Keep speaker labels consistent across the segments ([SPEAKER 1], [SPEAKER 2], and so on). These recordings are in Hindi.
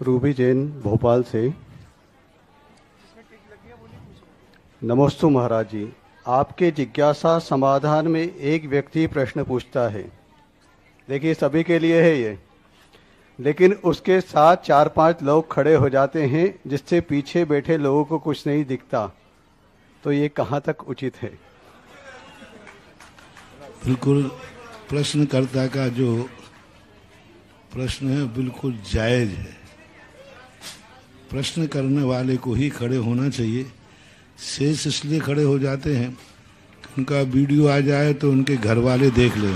[SPEAKER 1] रूबी जैन भोपाल से। नमोस्तु महाराज जी, आपके जिज्ञासा समाधान में एक व्यक्ति प्रश्न पूछता है। देखिए सभी के लिए है ये, लेकिन उसके साथ 4-5 लोग खड़े हो जाते हैं जिससे पीछे बैठे लोगों को कुछ नहीं दिखता, तो ये कहाँ तक उचित है?
[SPEAKER 2] बिल्कुल प्रश्नकर्ता का जो प्रश्न है बिल्कुल जायज है। प्रश्न करने वाले को ही खड़े होना चाहिए। शेष इसलिए खड़े हो जाते हैं कि उनका वीडियो आ जाए तो उनके घर वाले देख लें।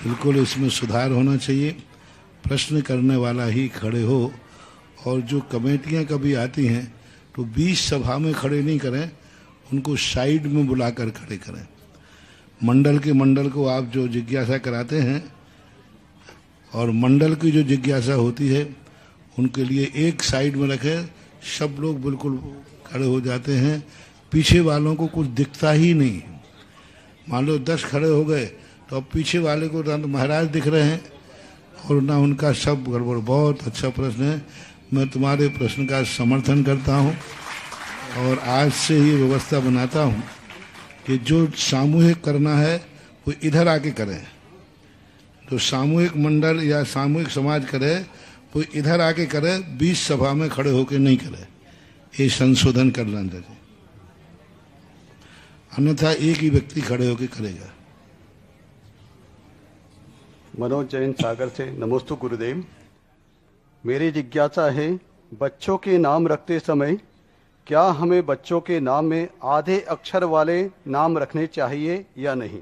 [SPEAKER 2] बिल्कुल इसमें सुधार होना चाहिए। प्रश्न करने वाला ही खड़े हो। और जो कमेटियां कभी आती हैं तो 20 सभा में खड़े नहीं करें, उनको साइड में बुलाकर खड़े करें। मंडल को आप जो जिज्ञासा कराते हैं और मंडल की जो जिज्ञासा होती है उनके लिए एक साइड में रखें। सब लोग बिल्कुल खड़े हो जाते हैं, पीछे वालों को कुछ दिखता ही नहीं। मान लो 10 खड़े हो गए तो अब पीछे वाले को ना तो महाराज दिख रहे हैं और ना उनका सब गड़बड़। बहुत अच्छा प्रश्न है, मैं तुम्हारे प्रश्न का समर्थन करता हूँ और आज से ही व्यवस्था बनाता हूँ कि जो सामूहिक करना है वो इधर आके करें। जो सामूहिक मंडल या सामूहिक समाज करे वो इधर आके करे, 20 सभा में खड़े होके नहीं करे। ये संशोधन कर लेना चाहिए, अन्यथा एक ही व्यक्ति खड़े होके करेगा।
[SPEAKER 1] मनोज जैन सागर से। नमोस्तु गुरुदेव, मेरी जिज्ञासा है, बच्चों के नाम रखते समय क्या हमें बच्चों के नाम में आधे अक्षर वाले नाम रखने चाहिए या नहीं?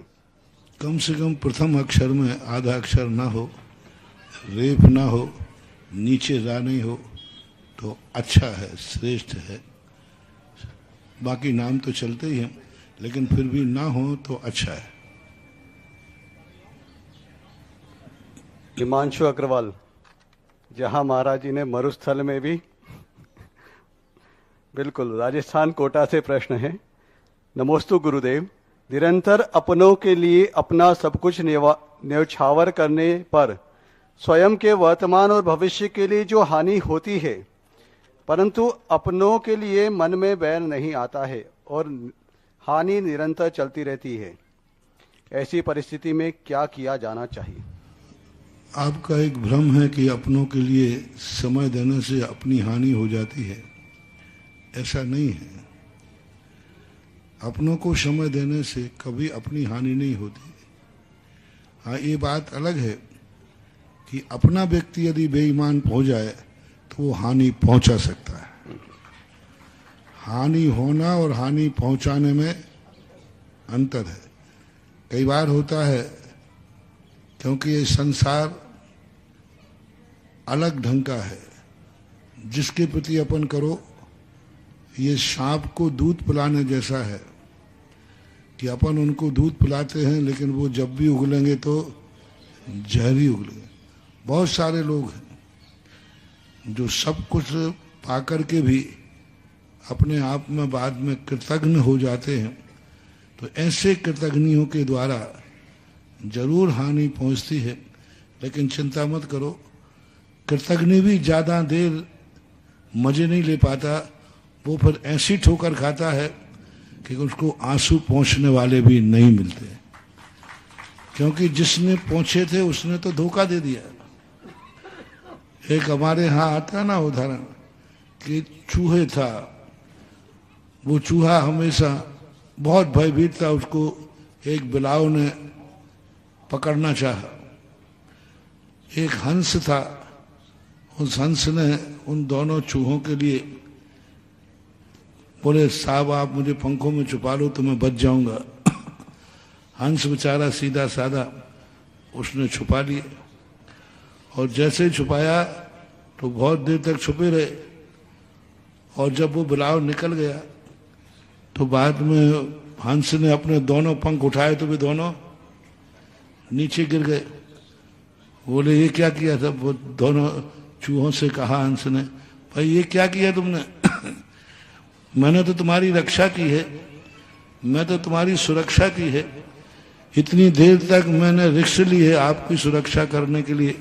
[SPEAKER 2] कम से कम प्रथम अक्षर में आधा अक्षर ना हो, रेफ ना हो, नीचे रा नहीं हो तो अच्छा है, श्रेष्ठ है। बाकी नाम तो चलते ही हैं, लेकिन फिर भी ना हो तो अच्छा है।
[SPEAKER 1] हिमांशु अग्रवाल, जहां महाराज जी ने मरुस्थल में भी बिल्कुल राजस्थान कोटा से प्रश्न है। नमोस्तु गुरुदेव, निरंतर अपनों के लिए अपना सब कुछ न्यौछावर करने पर स्वयं के वर्तमान और भविष्य के लिए जो हानि होती है, परंतु अपनों के लिए मन में बैर नहीं आता है और हानि निरंतर चलती रहती है। ऐसी परिस्थिति में क्या किया जाना चाहिए?
[SPEAKER 2] आपका एक भ्रम है कि अपनों के लिए समय देने से अपनी हानि हो जाती है। ऐसा नहीं है। अपनों को समय देने से कभी अपनी हानि नहीं होती। हाँ, ये बात अलग है कि अपना व्यक्ति यदि बेईमान हो जाए तो वो हानि पहुंचा सकता है। हानि होना और हानि पहुंचाने में अंतर है। कई बार होता है क्योंकि ये संसार अलग ढंग का है। जिसके प्रति अपन करो, ये सांप को दूध पिलाने जैसा है कि अपन उनको दूध पिलाते हैं, लेकिन वो जब भी उगलेंगे तो जहर ही उगलेंगे। बहुत सारे लोग हैं जो सब कुछ पाकर के भी अपने आप में बाद में कृतज्ञ हो जाते हैं। तो ऐसे कृतज्ञों के द्वारा जरूर हानि पहुंचती है, लेकिन चिंता मत करो। कृतज्ञ भी ज्यादा देर मजे नहीं ले पाता, वो फिर ऐसी ठोकर खाता है कि उसको आंसू पहुंचने वाले भी नहीं मिलते, क्योंकि जिसने पहुंचे थे उसने तो धोखा दे दिया। एक हमारे यहाँ आता है ना उदाहरण कि चूहे था, वो चूहा हमेशा बहुत भयभीत था, उसको एक बिलाव ने पकड़ना चाहा। एक हंस था, उस हंस ने उन दोनों चूहों के लिए बोले, साहब आप मुझे पंखों में छुपा लो तो मैं बच जाऊंगा। हंस बेचारा सीधा साधा, उसने छुपा लिए और जैसे ही छुपाया तो बहुत देर तक छुपे रहे। और जब वो बिलाव निकल गया तो बाद में हंस ने अपने दोनों पंख उठाए तो वे दोनों नीचे गिर गए। बोले ये क्या किया था? वो दोनों चूहों से कहा हंस ने, भाई ये क्या किया तुमने? मैंने तो तुम्हारी रक्षा की है, मैं तो तुम्हारी सुरक्षा की है। इतनी देर तक मैंने रिस्क ली है आपकी सुरक्षा करने के लिए,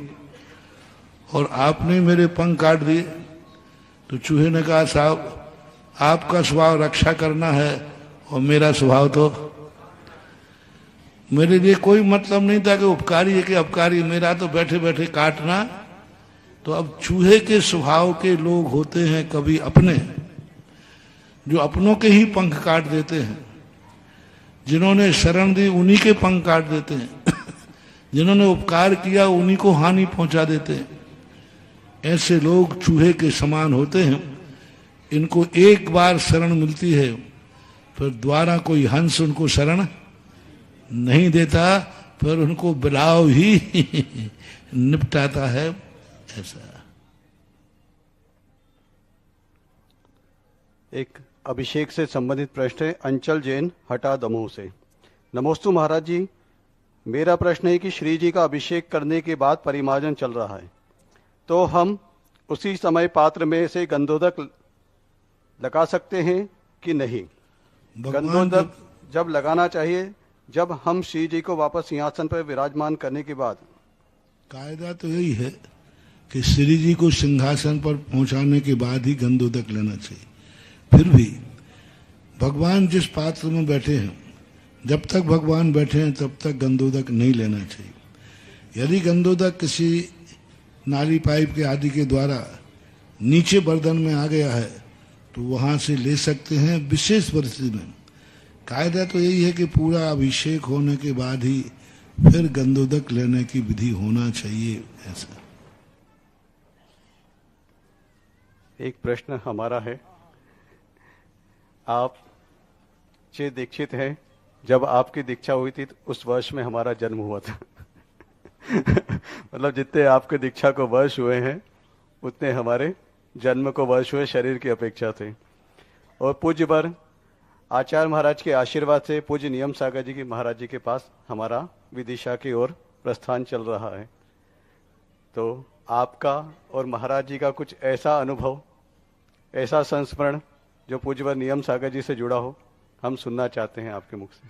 [SPEAKER 2] और आपने मेरे पंख काट दिए। तो चूहे ने कहा साहब आपका स्वभाव रक्षा करना है और मेरा स्वभाव तो मेरे लिए कोई मतलब नहीं था कि उपकारी है कि अपकारी, मेरा तो बैठे बैठे काटना। तो अब चूहे के स्वभाव के लोग होते हैं कभी अपने, जो अपनों के ही पंख काट देते हैं, जिन्होंने शरण दी उन्हीं के पंख काट देते हैं, जिन्होंने उपकार किया उन्हीं को हानि पहुंचा देते हैं। ऐसे लोग चूहे के समान होते हैं। इनको एक बार शरण मिलती है, फिर द्वारा कोई हंस उनको शरण नहीं देता, फिर उनको बिलाव ही निपटाता है। ऐसा
[SPEAKER 1] एक अभिषेक से संबंधित प्रश्न है अंचल जैन हटा दमोह से। नमोस्तु महाराज जी, मेरा प्रश्न है कि श्री जी का अभिषेक करने के बाद परिमार्जन चल रहा है, तो हम उसी समय पात्र में से गंधोदक लगा सकते हैं कि नहीं? गंधोदक जब लगाना चाहिए जब हम श्री जी को वापस सिंहासन पर विराजमान करने के बाद।
[SPEAKER 2] कायदा तो यही है कि श्री जी को सिंहासन पर पहुंचाने के बाद ही गंधोदक लेना चाहिए। फिर भी भगवान जिस पात्र में बैठे हैं, जब तक भगवान बैठे हैं तब तक गंधोदक नहीं लेना चाहिए। यदि गंधोदक किसी नाली पाइप के आदि के द्वारा नीचे बर्तन में आ गया है तो वहां से ले सकते हैं विशेष परिस्थिति में। कायदा तो यही है कि पूरा अभिषेक होने के बाद ही फिर गंधोदक लेने की विधि होना चाहिए। ऐसा
[SPEAKER 1] एक प्रश्न हमारा है, आप चे दीक्षित हैं, जब आपकी दीक्षा हुई थी तो उस वर्ष में हमारा जन्म हुआ था। मतलब जितने आपके दीक्षा को वर्ष हुए हैं उतने हमारे जन्म को वर्ष हुए शरीर की अपेक्षा थे। और पूज्य वर आचार्य महाराज के आशीर्वाद से पूज्य नियम सागर जी की महाराज जी के पास हमारा विदिशा की ओर प्रस्थान चल रहा है। तो आपका और महाराज जी का कुछ ऐसा अनुभव, ऐसा संस्मरण जो पूज्यवर नियम सागर जी से जुड़ा हो, हम सुनना चाहते हैं आपके मुख से।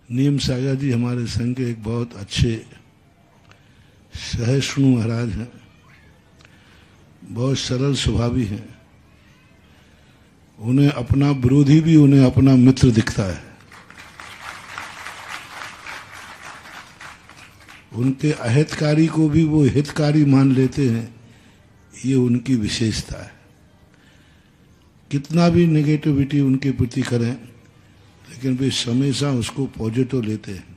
[SPEAKER 2] नियम सागर जी हमारे संघ के एक बहुत अच्छे सहिष्णु महाराज हैं, बहुत सरल स्वभावी हैं। उन्हें अपना विरोधी भी उन्हें अपना मित्र दिखता है। उनके अहितकारी को भी वो हितकारी मान लेते हैं, ये उनकी विशेषता है। कितना भी नेगेटिविटी उनके प्रति करें लेकिन वे हमेशा उसको पॉजिटिव लेते हैं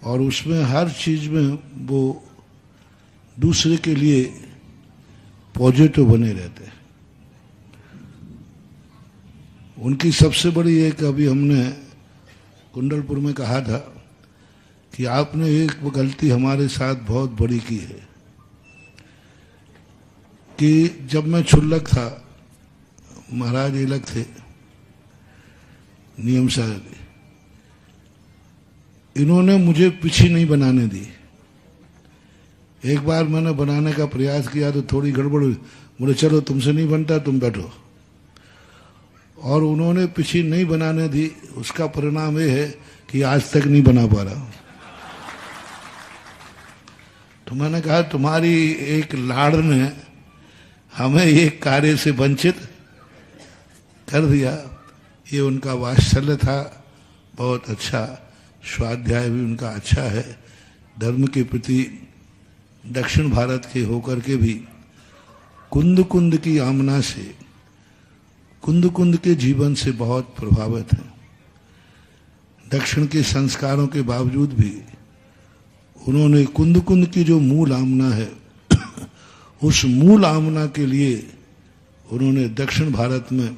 [SPEAKER 2] और उसमें हर चीज में वो दूसरे के लिए पॉजिटिव बने रहते हैं। उनकी सबसे बड़ी एक, अभी हमने कुंडलपुर में कहा था कि आपने एक गलती हमारे साथ बहुत बड़ी की है कि जब मैं क्षुल्लक था, महाराज अलग थे, नियम सागर, इन्होंने मुझे पीछे नहीं बनाने दी। एक बार मैंने बनाने का प्रयास किया तो थोड़ी गड़बड़ हुई, बोले चलो तुमसे नहीं बनता, तुम बैठो। और उन्होंने पीछे नहीं बनाने दी, उसका परिणाम ये है कि आज तक नहीं बना पा रहा। तो मैंने कहा तुम्हारी एक लाड़ ने हमें एक कार्य से वंचित कर दिया। ये उनका वात्सल्य था, बहुत अच्छा। स्वाध्याय भी उनका अच्छा है, धर्म के प्रति दक्षिण भारत के होकर के भी कुंद कुंद की आमना से, कुंद कुंद के जीवन से बहुत प्रभावित हैं। दक्षिण के संस्कारों के बावजूद भी उन्होंने कुंद कुंद की जो मूल आमना है उस मूल आमना के लिए उन्होंने दक्षिण भारत में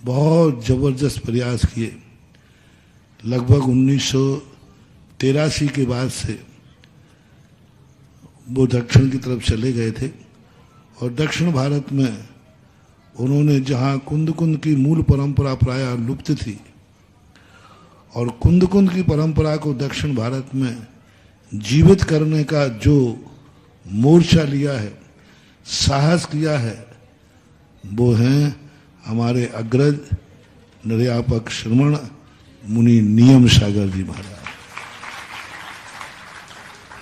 [SPEAKER 2] बहुत जबरदस्त प्रयास किए। लगभग 1983 के बाद से वो दक्षिण की तरफ चले गए थे और दक्षिण भारत में उन्होंने जहाँ कुंद कुंद की मूल परंपरा प्रायः लुप्त थी और कुंद कुंद की परंपरा को दक्षिण भारत में जीवित करने का जो मोर्चा लिया है, साहस किया है, वो हैं हमारे अग्रज निर्यापक श्रमण मुनि नियम सागर जी महाराज।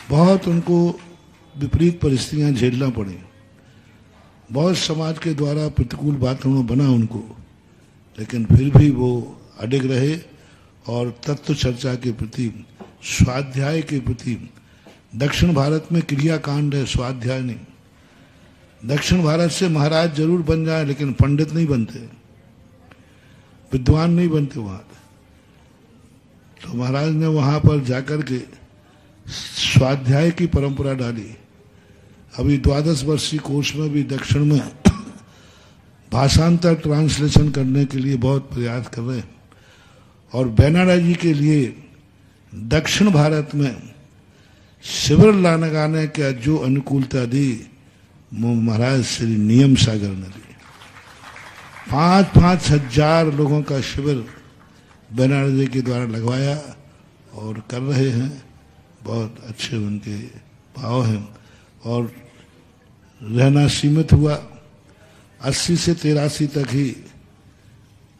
[SPEAKER 2] बहुत उनको विपरीत परिस्थितियां झेलना पड़ी, बहुत समाज के द्वारा प्रतिकूल वातावरण बना उनको, लेकिन फिर भी वो अडिग रहे और तत्व चर्चा के प्रति, स्वाध्याय के प्रति। दक्षिण भारत में क्रियाकांड है, स्वाध्याय नहीं। दक्षिण भारत से महाराज जरूर बन जाए लेकिन पंडित नहीं बनते, विद्वान नहीं बनते वहां। तो महाराज ने वहां पर जाकर के स्वाध्याय की परंपरा डाली। अभी 12 वर्षीय कोर्स में भी दक्षिण में भाषांतर ट्रांसलेशन करने के लिए बहुत प्रयास कर रहे हैं। और बैनार्जी जी के लिए दक्षिण भारत में शिविर लगाने का जो अनुकूलता दी वो महाराज श्री नियम सागर ने दी। 5-5 हजार लोगों का शिविर बैनार्जी के द्वारा लगवाया और कर रहे हैं। बहुत अच्छे उनके भाव हैं और रहना सीमित हुआ। 80 से 83 तक ही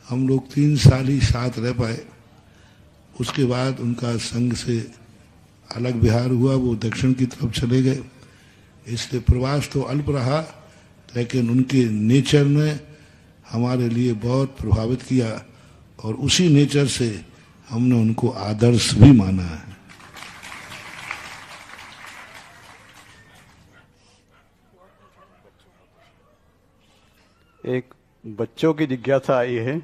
[SPEAKER 2] हम लोग 3 साल ही साथ रह पाए। उसके बाद उनका संघ से अलग विहार हुआ, वो दक्षिण की तरफ चले गए। इसलिए प्रवास तो अल्प रहा, लेकिन उनके नेचर ने हमारे लिए बहुत प्रभावित किया और उसी नेचर से हमने उनको आदर्श भी माना है।
[SPEAKER 1] एक बच्चों की जिज्ञासा आई है।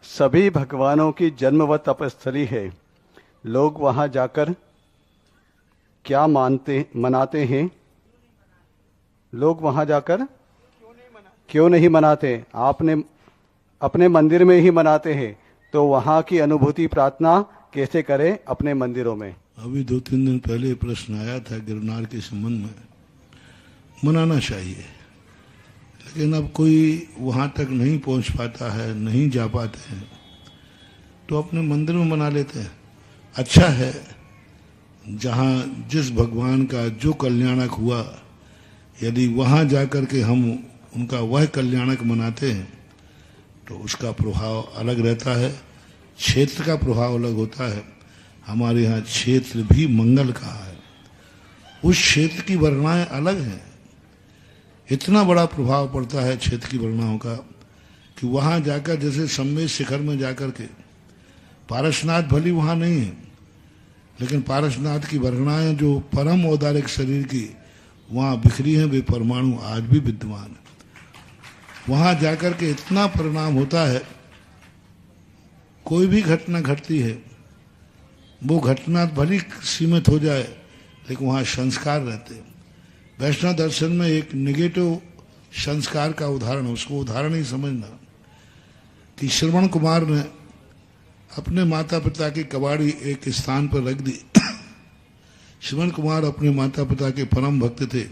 [SPEAKER 1] सभी भगवानों की जन्म व तपस्थली है, लोग वहां जाकर क्या मनाते हैं? लोग वहां जाकर क्यों नहीं मनाते? आपने अपने मंदिर में ही मनाते हैं, तो वहां की अनुभूति प्रार्थना कैसे करें अपने मंदिरों में?
[SPEAKER 2] अभी 2-3 दिन पहले प्रश्न आया था गिरनार के संबंध में। मनाना चाहिए, लेकिन अब कोई वहां तक नहीं पहुंच पाता है, नहीं जा पाते हैं, तो अपने मंदिर में मना लेते हैं। अच्छा है, जहां जिस भगवान का जो कल्याणक हुआ, यदि वहां जाकर के हम उनका वह कल्याणक मनाते हैं तो उसका प्रभाव अलग रहता है, क्षेत्र का प्रभाव अलग होता है। हमारे यहाँ क्षेत्र भी मंगल का है, उस क्षेत्र की वर्णाएं अलग हैं। इतना बड़ा प्रभाव पड़ता है क्षेत्र की वर्णाओं का कि वहां जाकर, जैसे सम्मेद शिखर में जाकर के, पारसनाथ भली वहां नहीं है, लेकिन पारसनाथ की वर्णाएं जो परम औदारिक शरीर की वहां बिखरी हैं, वे परमाणु आज भी विद्यमान है। वहां जाकर के इतना परिणाम होता है। कोई भी घटना घटती है, वो घटना भली सीमित हो जाए, लेकिन वहां संस्कार रहते हैं। वैष्णव दर्शन में एक निगेटिव संस्कार का उदाहरण, उसको उदाहरण ही समझना, कि श्रवण कुमार ने अपने माता पिता की कबाड़ी एक स्थान पर रख दी। श्रवण कुमार अपने माता पिता के परम भक्त थे,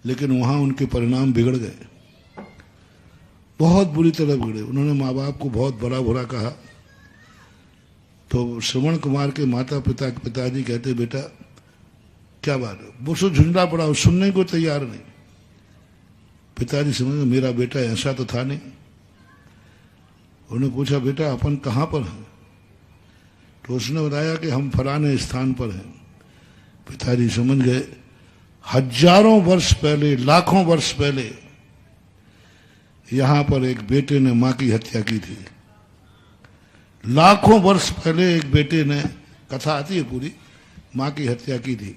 [SPEAKER 2] लेकिन वहां उनके परिणाम बिगड़ गए, बहुत बुरी तरह बिगड़े। उन्होंने माँ बाप को बहुत बड़ा बुरा कहा। तो श्रवण कुमार के माता पिता के पिताजी कहते, बेटा क्या बात है? वो सो झुंडा पड़ा, सुनने को तैयार नहीं। पिताजी समझे मेरा बेटा ऐसा तो था नहीं। उन्होंने पूछा, बेटा अपन कहाँ पर हैं? तो उसने बताया कि हम फलाने स्थान पर हैं। पिताजी समझ गए, हजारों वर्ष पहले, लाखों वर्ष पहले यहां पर एक बेटे ने मां की हत्या की थी। लाखों वर्ष पहले एक बेटे ने, कथा आती है पूरी, मां की हत्या की थी।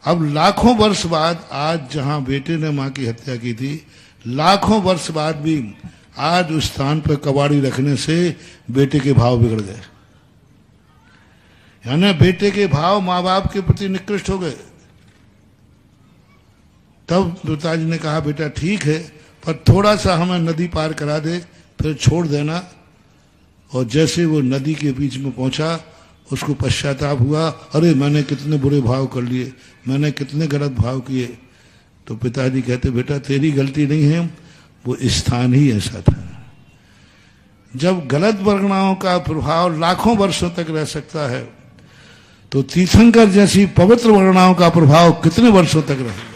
[SPEAKER 2] अब लाखों वर्ष बाद आज जहां बेटे ने मां की हत्या की थी, लाखों वर्ष बाद भी आज उस स्थान पर कबाड़ी रखने से बेटे के भाव बिगड़ गए। यानी बेटे के भाव माँ बाप के प्रति निकृष्ट हो गए। तब पिताजी ने कहा, बेटा ठीक है, पर थोड़ा सा हमें नदी पार करा दे, फिर छोड़ देना। और जैसे वो नदी के बीच में पहुंचा, उसको पश्चाताप हुआ, अरे मैंने कितने बुरे भाव कर लिए, मैंने कितने गलत भाव किए। तो पिताजी कहते, बेटा तेरी गलती नहीं है, वो स्थान ही ऐसा था। जब गलत वर्गणाओं का प्रभाव लाखों वर्षों तक रह सकता है, तो तीर्थंकर जैसी पवित्र वर्गणाओं का प्रभाव कितने वर्षों तक रहेगा?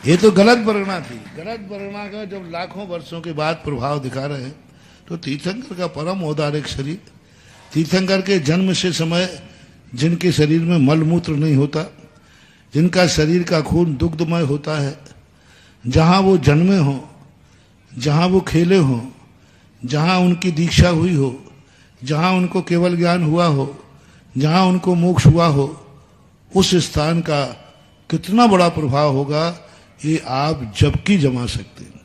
[SPEAKER 2] ये तो गलत वर्गणा थी। गलत वर्गणा का जब लाखों वर्षों के बाद प्रभाव दिखा रहे हैं, तो तीर्थंकर का परम औदारिक शरीर, तीर्थंकर के जन्म से समय जिनके शरीर में मल मूत्र नहीं होता, जिनका शरीर का खून दुग्धमय होता है, जहां वो जन्मे हों, जहां वो खेले हों, जहां उनकी दीक्षा हुई हो, जहां उनको केवल ज्ञान हुआ हो, जहां उनको मोक्ष हुआ हो, उस स्थान का कितना बड़ा प्रभाव होगा ये आप जबकि जमा सकते हैं।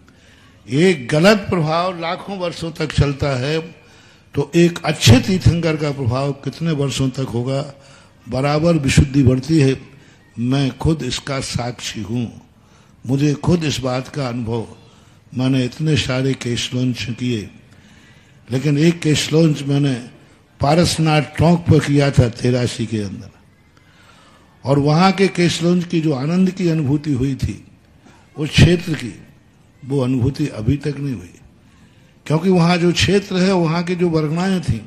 [SPEAKER 2] एक गलत प्रभाव लाखों वर्षों तक चलता है, तो एक अच्छे तीर्थंकर का प्रभाव कितने वर्षों तक होगा, बराबर विशुद्धि बढ़ती है। मैं खुद इसका साक्षी हूं, मुझे खुद इस बात का अनुभव, मैंने इतने सारे केस लॉन्च किए, लेकिन एक केस लॉन्च मैंने पारसनाथ टोंक पर किया था 83 के अंदर, और वहां के केस लॉन्च की जो आनंद की अनुभूति हुई थी उस क्षेत्र की, वो अनुभूति अभी तक नहीं हुई, क्योंकि वहां जो क्षेत्र है, वहां की जो वर्गणाएं थी,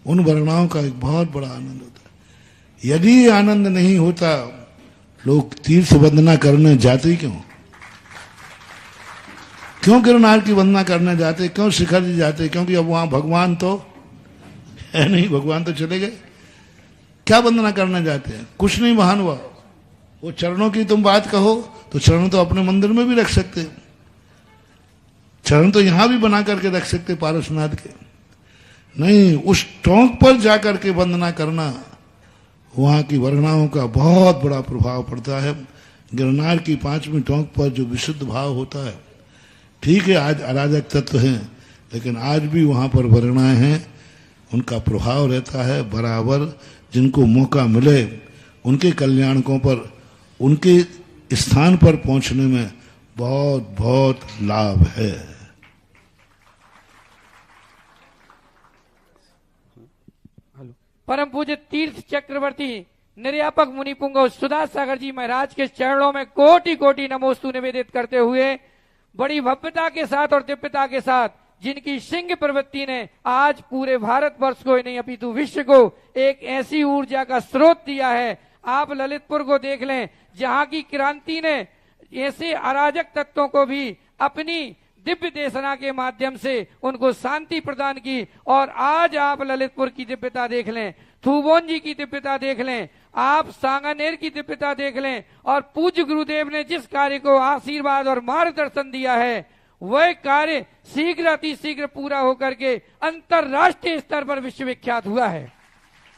[SPEAKER 2] उन वर्गणाओं का एक बहुत बड़ा आनंद होता है। यदि ये आनंद नहीं होता, लोग तीर्थ वंदना करने जाते क्यों? क्यों गिरनार की वंदना करने जाते, क्यों शिखर जी जाते? क्योंकि अब वहां भगवान तो है नहीं, भगवान तो चले गए, क्या वंदना करने जाते हैं? कुछ नहीं महान हुआ। वो चरणों की तुम बात कहो तो चरण तो अपने मंदिर में भी रख सकते हैं, चरण तो यहां भी बना करके रख सकते पारसनाथ के, नहीं, उस टोंक पर जाकर के वंदना करना, वहां की वर्गणाओं का बहुत बड़ा प्रभाव पड़ता है। गिरनार की 5वीं टोंक पर जो विशुद्ध भाव होता है, ठीक है आज अराजक तत्व हैं, लेकिन आज भी वहां पर वर्गणाएं हैं, उनका प्रभाव रहता है बराबर। जिनको मौका मिले उनके कल्याणकों पर, उनके स्थान पर पहुंचने में बहुत बहुत लाभ है।
[SPEAKER 3] परम पूज्य तीर्थ चक्रवर्ती निर्यापक मुनि पुंगव सुधा सागर जी महाराज के चरणों में कोटि कोटि नमोस्तु निवेदित करते हुए, बड़ी भव्यता के साथ और दिव्यता के साथ, जिनकी सिंह प्रवृत्ति ने आज पूरे भारतवर्ष को ही नहीं अपितु विश्व को एक ऐसी ऊर्जा का स्रोत दिया है। आप ललितपुर को देख लें, जहां की क्रांति ने ऐसे अराजक तत्वों को भी अपनी दिव्य देशना के माध्यम से उनको शांति प्रदान की, और आज आप ललितपुर की दिव्यता देख लें, थूबोन जी की दिव्यता देख लें, आप सांगानेर की दिव्यता देख लें, और पूज्य गुरुदेव ने जिस कार्य को आशीर्वाद और मार्गदर्शन दिया है, वह कार्य शीघ्र अतिशीघ्र पूरा होकर के अंतरराष्ट्रीय स्तर पर विश्वविख्यात हुआ है।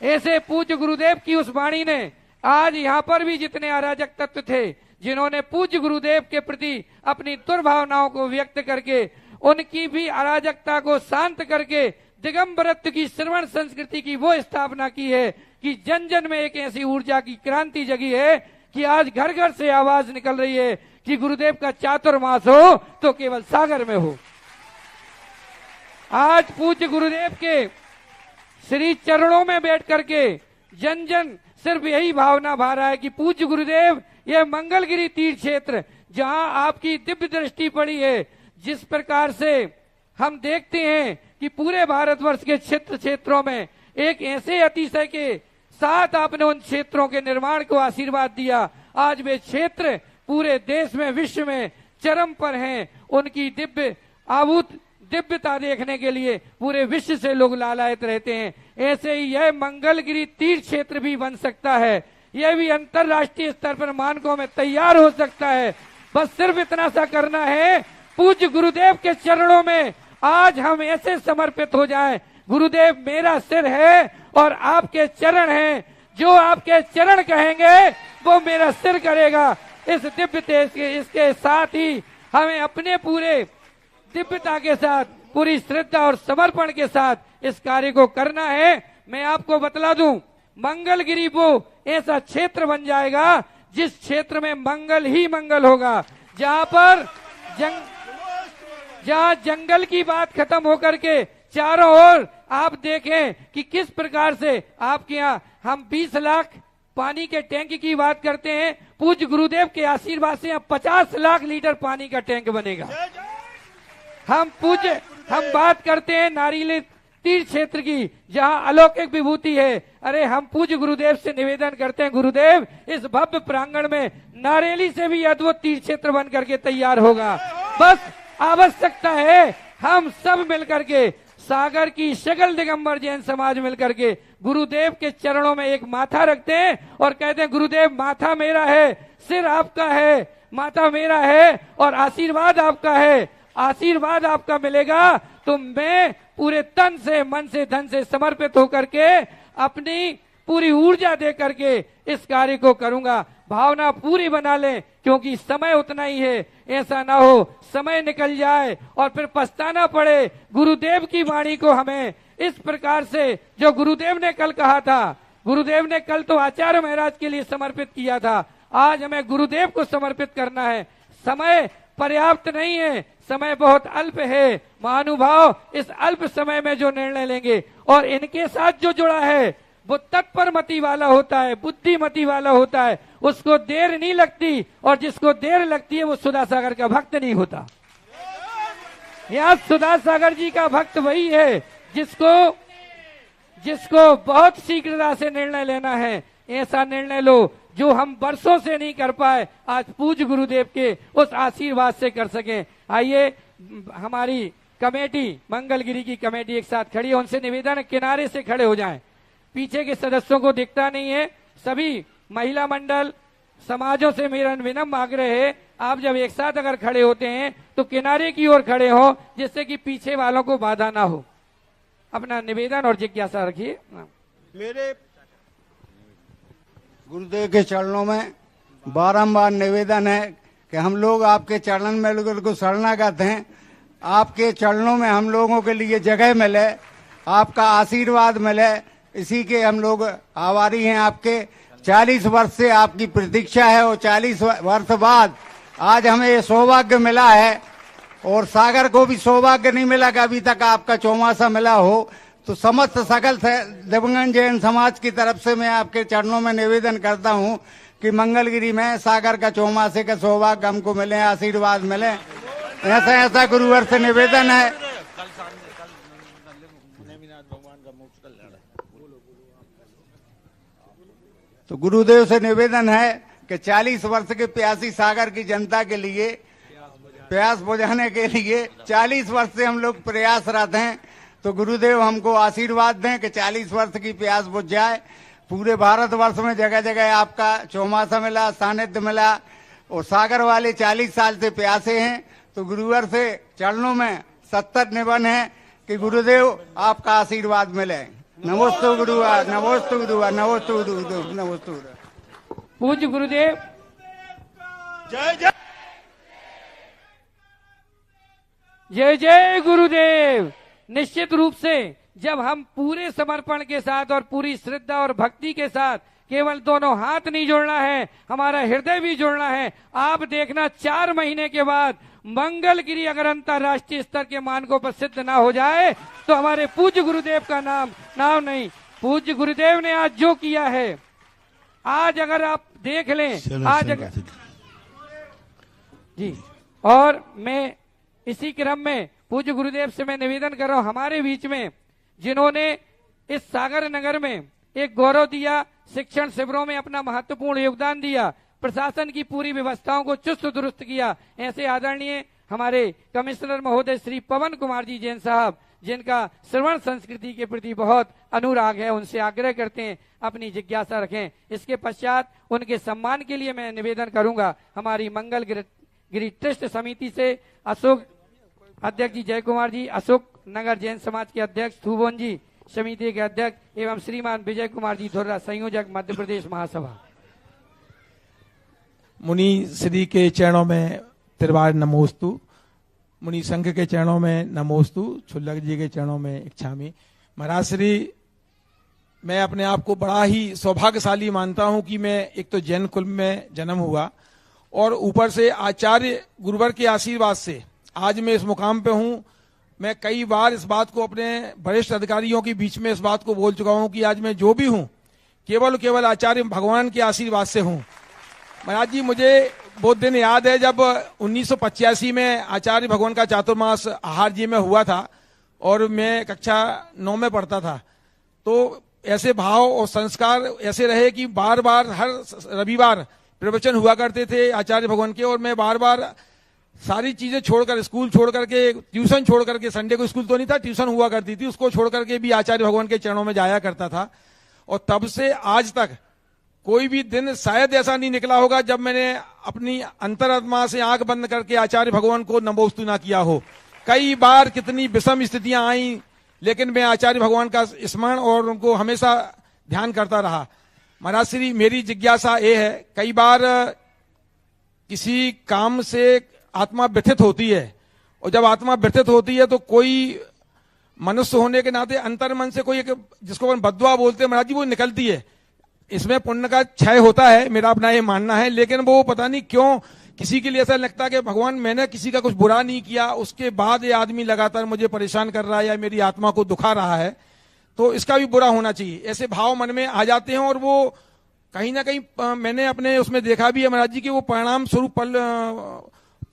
[SPEAKER 3] ऐसे पूज्य गुरुदेव की उस वाणी ने आज यहाँ पर भी जितने अराजक तत्व थे, जिन्होंने पूज्य गुरुदेव के प्रति अपनी दुर्भावनाओं को व्यक्त करके उनकी भी अराजकता को शांत करके दिगंबरत्व की श्रवण संस्कृति की वो स्थापना की है कि जन जन में एक ऐसी ऊर्जा की क्रांति जगी है कि आज घर घर से आवाज निकल रही है कि गुरुदेव का चातुर्मास हो तो केवल सागर में हो। आज पूज्य गुरुदेव के श्री चरणों में बैठ करके जन जन सिर्फ यही भावना भा रहा है कि पूज्य गुरुदेव, यह मंगलगिरी तीर्थ क्षेत्र जहां आपकी दिव्य दृष्टि पड़ी है, जिस प्रकार से हम देखते हैं कि पूरे भारतवर्ष के क्षेत्रों में एक ऐसे अतिशय के साथ आपने उन क्षेत्रों के निर्माण को आशीर्वाद दिया, आज वे क्षेत्र पूरे देश में विश्व में चरम पर हैं। उनकी दिव्य आभूत दिव्यता देखने के लिए पूरे विश्व से लोग लालायित रहते हैं। ऐसे ही यह मंगलगिरी तीर्थ क्षेत्र भी बन सकता है, यह भी अंतरराष्ट्रीय स्तर पर मानकों में तैयार हो सकता है। बस सिर्फ इतना सा करना है, पूज्य गुरुदेव के चरणों में आज हम ऐसे समर्पित हो जाएं, गुरुदेव मेरा सिर है और आपके चरण हैं, जो आपके चरण कहेंगे वो मेरा सिर करेगा। इस दिव्यता इसके साथ ही हमें अपने पूरे दिव्यता के साथ, पूरी श्रद्धा और समर्पण के साथ इस कार्य को करना है। मैं आपको बतला दूं, मंगलगिरी वो ऐसा क्षेत्र बन जाएगा जिस क्षेत्र में मंगल ही मंगल होगा, जहां पर जहां जंगल की बात खत्म होकर के चारों ओर आप देखें कि किस प्रकार से आपके यहाँ हम 20 लाख पानी के टैंक की बात करते हैं, पूज्य गुरुदेव के आशीर्वाद से 50 लाख लीटर पानी का टैंक बनेगा। हम बात करते हैं नारियल तीर्थ क्षेत्र की, जहां अलौकिक विभूति है। अरे हम पूज्य गुरुदेव से निवेदन करते हैं, गुरुदेव इस भव्य प्रांगण में नारेली से भी अद्भुत तीर्थ क्षेत्र बन करके तैयार होगा। बस आवश्यकता है हम सब मिलकर के सागर की शकल दिगंबर जैन समाज मिलकर के गुरुदेव के चरणों में एक माथा रखते हैं और कहते हैं गुरुदेव माथा मेरा है, सिर आपका है, माथा मेरा है और आशीर्वाद आपका है। आशीर्वाद आपका मिलेगा तो मैं पूरे तन से, मन से, धन से समर्पित होकर के अपनी पूरी ऊर्जा दे करके इस कार्य को करूंगा। भावना पूरी बना ले क्योंकि समय उतना ही है। ऐसा ना हो समय निकल जाए और फिर पछताना पड़े। गुरुदेव की वाणी को हमें इस प्रकार से, जो गुरुदेव ने कल कहा था, गुरुदेव ने कल तो आचार्य महाराज के लिए समर्पित किया था, आज हमें गुरुदेव को समर्पित करना है। समय पर्याप्त नहीं है, समय बहुत अल्प है। महानुभाव इस अल्प समय में जो निर्णय लेंगे और इनके साथ जो जुड़ा है वो तत्परमति वाला होता है, बुद्धिमति वाला होता है, उसको देर नहीं लगती और जिसको देर लगती है वो सुधा सागर का भक्त नहीं होता। यहाँ सुधा सागर जी का भक्त वही है जिसको बहुत शीघ्रता से निर्णय लेना है। ऐसा निर्णय लो जो हम वर्षों से नहीं कर पाए, आज पूज्य गुरुदेव के उस आशीर्वाद से कर सकें। आइए हमारी कमेटी, मंगलगिरी की कमेटी एक साथ खड़ी है, उनसे निवेदन है किनारे से खड़े हो जाएं। पीछे के सदस्यों को दिखता नहीं है। सभी महिला मंडल समाजों से मेरा विनम्र आग्रह है, आप जब एक साथ अगर खड़े होते हैं तो किनारे की ओर खड़े हो जिससे कि पीछे वालों को बाधा ना हो। अपना निवेदन और जिज्ञासा रखिए।
[SPEAKER 4] मेरे गुरुदेव के चरणों में बारंबार निवेदन है कि हम लोग आपके चरण में लोगों को शरणागत हैं। आपके चरणों में हम लोगों के लिए जगह मिले, आपका आशीर्वाद मिले, इसी के हम लोग आभारी हैं। आपके 40 वर्ष से आपकी प्रतीक्षा है और 40 वर्ष बाद आज हमें ये सौभाग्य मिला है और सागर को भी सौभाग्य नहीं मिला कि अभी तक आपका चौमासा मिला हो। तो समस्त सकल दिवंगत जैन समाज की तरफ से मैं आपके चरणों में निवेदन करता हूं कि मंगलगिरी में सागर का चौमासे का सौभाग्य हमको मिले, आशीर्वाद मिले। ऐसा गुरुवर से निवेदन है। तो गुरुदेव से निवेदन है कि 40 वर्ष के प्यासी सागर की जनता के लिए प्यास बुझाने के लिए 40 वर्ष से हम लोग प्रयासरत हैं। तो गुरुदेव हमको आशीर्वाद दें कि 40 वर्ष की प्यास बुझ जाए। पूरे भारतवर्ष में जगह जगह आपका चौमासा मिला, सानिध्य मिला और सागर वाले 40 साल से प्यासे हैं। तो गुरुवर से चरणों में 70 निबन है कि गुरुदेव आपका आशीर्वाद मिले। नमोस्तु गुरुवार, नमोस्तु गुरुवार, नमोस्तु गुरुदेव, नमोस्तु गुरुदेव।
[SPEAKER 3] पूज्य गुरुदेव
[SPEAKER 4] जय जय
[SPEAKER 3] जय जय गुरुदेव। निश्चित रूप से जब हम पूरे समर्पण के साथ और पूरी श्रद्धा और भक्ति के साथ, केवल दोनों हाथ नहीं जोड़ना है, हमारा हृदय भी जोड़ना है। आप देखना 4 महीने के बाद मंगलगिरी अगर अंतर्राष्ट्रीय स्तर के मानकों पर सिद्ध ना हो जाए तो हमारे पूज्य गुरुदेव का नाम नहीं। पूज्य गुरुदेव ने आज जो किया है, आज अगर आप देख लें, आज अगर जी, और मैं इसी क्रम में पूज्य गुरुदेव से मैं निवेदन कर रहा हूं, हमारे बीच में जिन्होंने इस सागर नगर में एक गौरव दिया, शिक्षण शिविरों में अपना महत्वपूर्ण योगदान दिया, प्रशासन की पूरी व्यवस्थाओं को चुस्त दुरुस्त किया, ऐसे आदरणीय हमारे कमिश्नर महोदय श्री पवन कुमार जी जैन साहब, जिनका श्रवण संस्कृति के प्रति बहुत अनुराग है, उनसे आग्रह करते हैं अपनी जिज्ञासा रखें। इसके पश्चात उनके सम्मान के लिए मैं निवेदन करूंगा हमारी मंगलगिरी ट्रस्ट समिति से अशोक अध्यक्ष जी जय कुमार जी, अशोक नगर जैन समाज के अध्यक्ष थुबोन जी, समिति के अध्यक्ष एवं श्रीमान विजय कुमार जी धुर्रा, संयोजक मध्य प्रदेश महासभा।
[SPEAKER 5] मुनि श्री के चरणों में त्रिवार नमोस्तु, मुनि संघ के चरणों में नमोस्तु, छुल्लक जी के चरणों में इच्छामि। महाराज श्री, मैं अपने आप को बड़ा ही सौभाग्यशाली मानता हूं कि मैं एक तो जैन कुल में जन्म हुआ और ऊपर से आचार्य गुरुवर के आशीर्वाद से आज मैं इस मुकाम पे हूं। मैं कई बार इस बात को अपने वरिष्ठ अधिकारियों के बीच में इस बात को बोल चुका हूं कि आज मैं जो भी हूं केवल आचार्य भगवान के आशीर्वाद से हूं। महाराज जी, मुझे बहुत दिन याद है जब 1985 में आचार्य भगवान का चातुर्मास आहार जी में हुआ था और मैं कक्षा 9 में पढ़ता था। तो ऐसे भाव और संस्कार ऐसे रहे कि बार बार हर रविवार प्रवचन हुआ करते थे आचार्य भगवान के, और मैं बार बार सारी चीजें छोड़कर, स्कूल छोड़ करके, ट्यूशन छोड़ करके, संडे को स्कूल तो नहीं था, ट्यूशन हुआ करती थी, उसको छोड़ करके भी आचार्य भगवान के चरणों में जाया करता था। और तब से आज तक कोई भी दिन शायद ऐसा नहीं निकला होगा जब मैंने अपनी अंतरात्मा से आंख बंद करके आचार्य भगवान को नमोस्तु ना किया हो। कई बार कितनी विषम स्थितियां आई, लेकिन मैं आचार्य भगवान का स्मरण और उनको हमेशा ध्यान करता रहा। महाराज श्री, मेरी जिज्ञासा ये है, कई बार किसी काम से आत्मा व्यथित होती है, और जब आत्मा व्यथित होती है तो कोई मनुष्य होने के नाते अंतर मन से कोई एक, जिसको अपन बद्दुआ बोलते हैं महाराज जी, वो निकलती है। इसमें पुण्य का क्षय होता है, मेरा अपना ये मानना है, लेकिन वो पता नहीं क्यों किसी के लिए ऐसा लगता है कि भगवान मैंने किसी का कुछ बुरा नहीं किया, उसके बाद ये आदमी लगातार मुझे परेशान कर रहा है या मेरी आत्मा को दुखा रहा है, तो इसका भी बुरा होना चाहिए। ऐसे भाव मन में आ जाते हैं, और वो कहीं ना कहीं मैंने अपने उसमें देखा भी है महाराज जी कि वो परिणाम स्वरूप